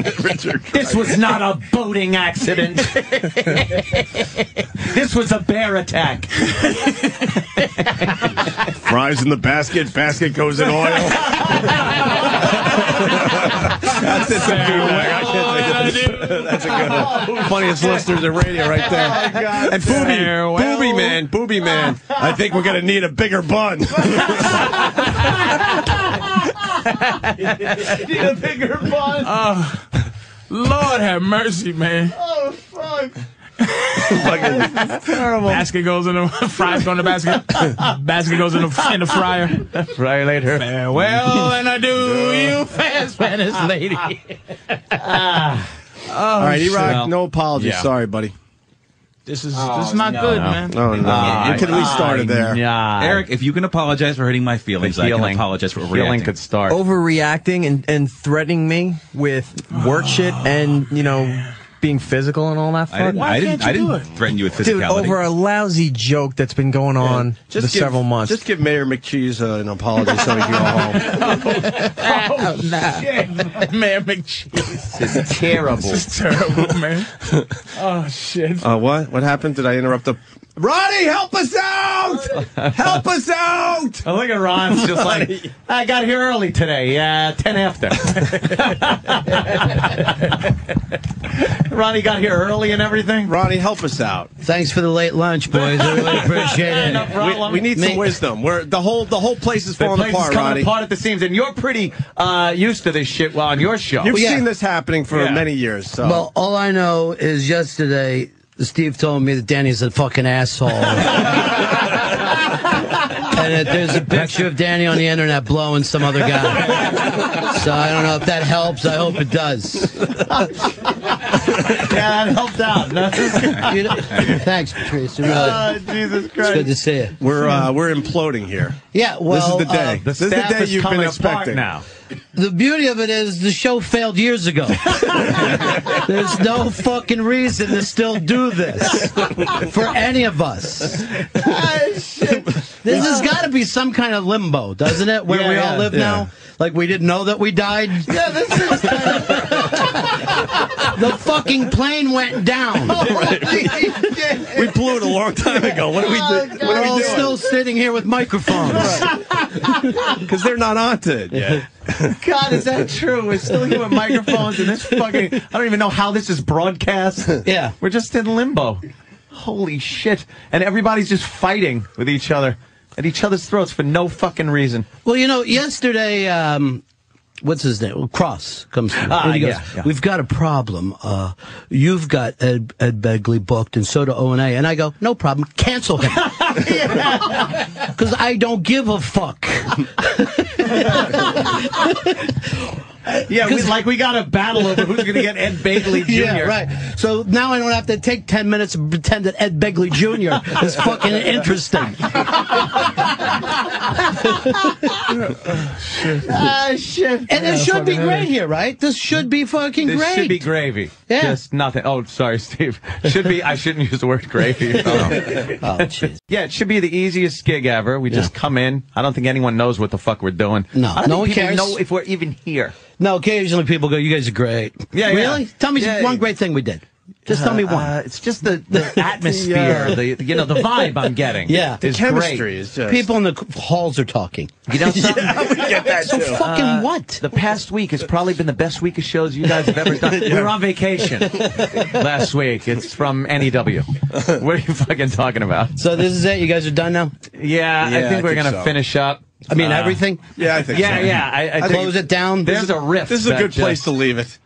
This was not a boating accident. This was a bear attack. Fries in the basket. Basket goes in oil. That's it. That's a good one. Funniest listeners in radio right there. And Booby Man. I think we're gonna need a bigger bun. Need a bigger bun. Lord have mercy, man. Oh fuck. Terrible. Basket goes in the fries go in the basket. Basket goes in the fryer. Fryer later. Farewell and adieu, you fair Spanish lady. All right, Erock, no apology. Yeah. Sorry, buddy. This is not good, man. No. You could at least start it there. Eric, if you can apologize for hurting my feelings, I can apologize for overreacting. Healing could start. Overreacting and threatening me with work shit and, being physical and all that fuck. I didn't threaten you with physicality. Dude, over a lousy joke that's been going on for several months. Just give Mayor McCheese an apology so he can go home. Mayor McCheese. This is terrible. This is terrible, man. Oh, shit. What happened? Did I interrupt the... Ronnie, help us out! Help us out! Oh, look at Ron's just like, I got here early today, 10 after. Ronnie got here early and everything. Ronnie, help us out. Thanks for the late lunch, boys. I really appreciate it. No problem. We need some wisdom. The whole place is The falling place apart, is coming Ronnie. apart at the seams, and you're pretty used to this shit on your show. You've seen this happening for many years. So. Well, all I know is yesterday, Steve told me that Danny's a fucking asshole. And that there's a picture of Danny on the internet blowing some other guy. So I don't know if that helps. I hope it does. Yeah, that helped out. Thanks, Patrice. Really, Jesus Christ. it's good to see you. We're imploding here. Yeah, well, this is the day. The This is the staff day is you've been coming apart expecting. now. The beauty of it is the show failed years ago. There's no fucking reason to still do this for any of us. This has got to be some kind of limbo, doesn't it? Where we all live now. Like we didn't know that we died. Yeah, this is kind of... The fucking plane went down. We blew it a long time ago. What do we do? We're all still sitting here with microphones. Because they're not onto it yet. God, is that true? We're still here with microphones and this fucking... I don't even know how this is broadcast. Yeah. We're just in limbo. Holy shit. And everybody's just fighting with each other at each other's throats for no fucking reason. Well, you know, yesterday, what's his name? Well, Cross comes to me. And he goes, yeah. We've got a problem. You've got Ed Begley booked, and so do O&A. And I go, no problem. Cancel him. Because I don't give a fuck. Yeah, we got a battle over who's going to get Ed Begley Jr. Yeah, right. So now I don't have to take 10 minutes and pretend that Ed Begley Jr. is fucking interesting. Shit. And it should be great here, right? This should be fucking This great. should be gravy. Yeah. Just nothing. Oh, sorry, Steve. Should be. I shouldn't use the word gravy. Oh, jeez. Yeah, it should be the easiest gig ever. We just come in. I don't think anyone knows what the fuck we're doing. No, I don't no think one people cares. know if we're even here. No, occasionally people go, you guys are great. Yeah, really? yeah. Tell me Yeah. one great thing we did. Just tell me one. It's just the atmosphere, the vibe I'm getting. Yeah. is Chemistry great. is just... People in the halls are talking. You know something? we get that So too. fucking what? The past week has probably been the best week of shows you guys have ever done. We were on vacation last week. It's from NEW. What are you fucking talking about? So this is it? You guys are done now? Yeah, I think we're going to finish up. I mean, everything? Yeah, I think so. Yeah. I Close it down? There's a riff. This is a that good just- place to leave it.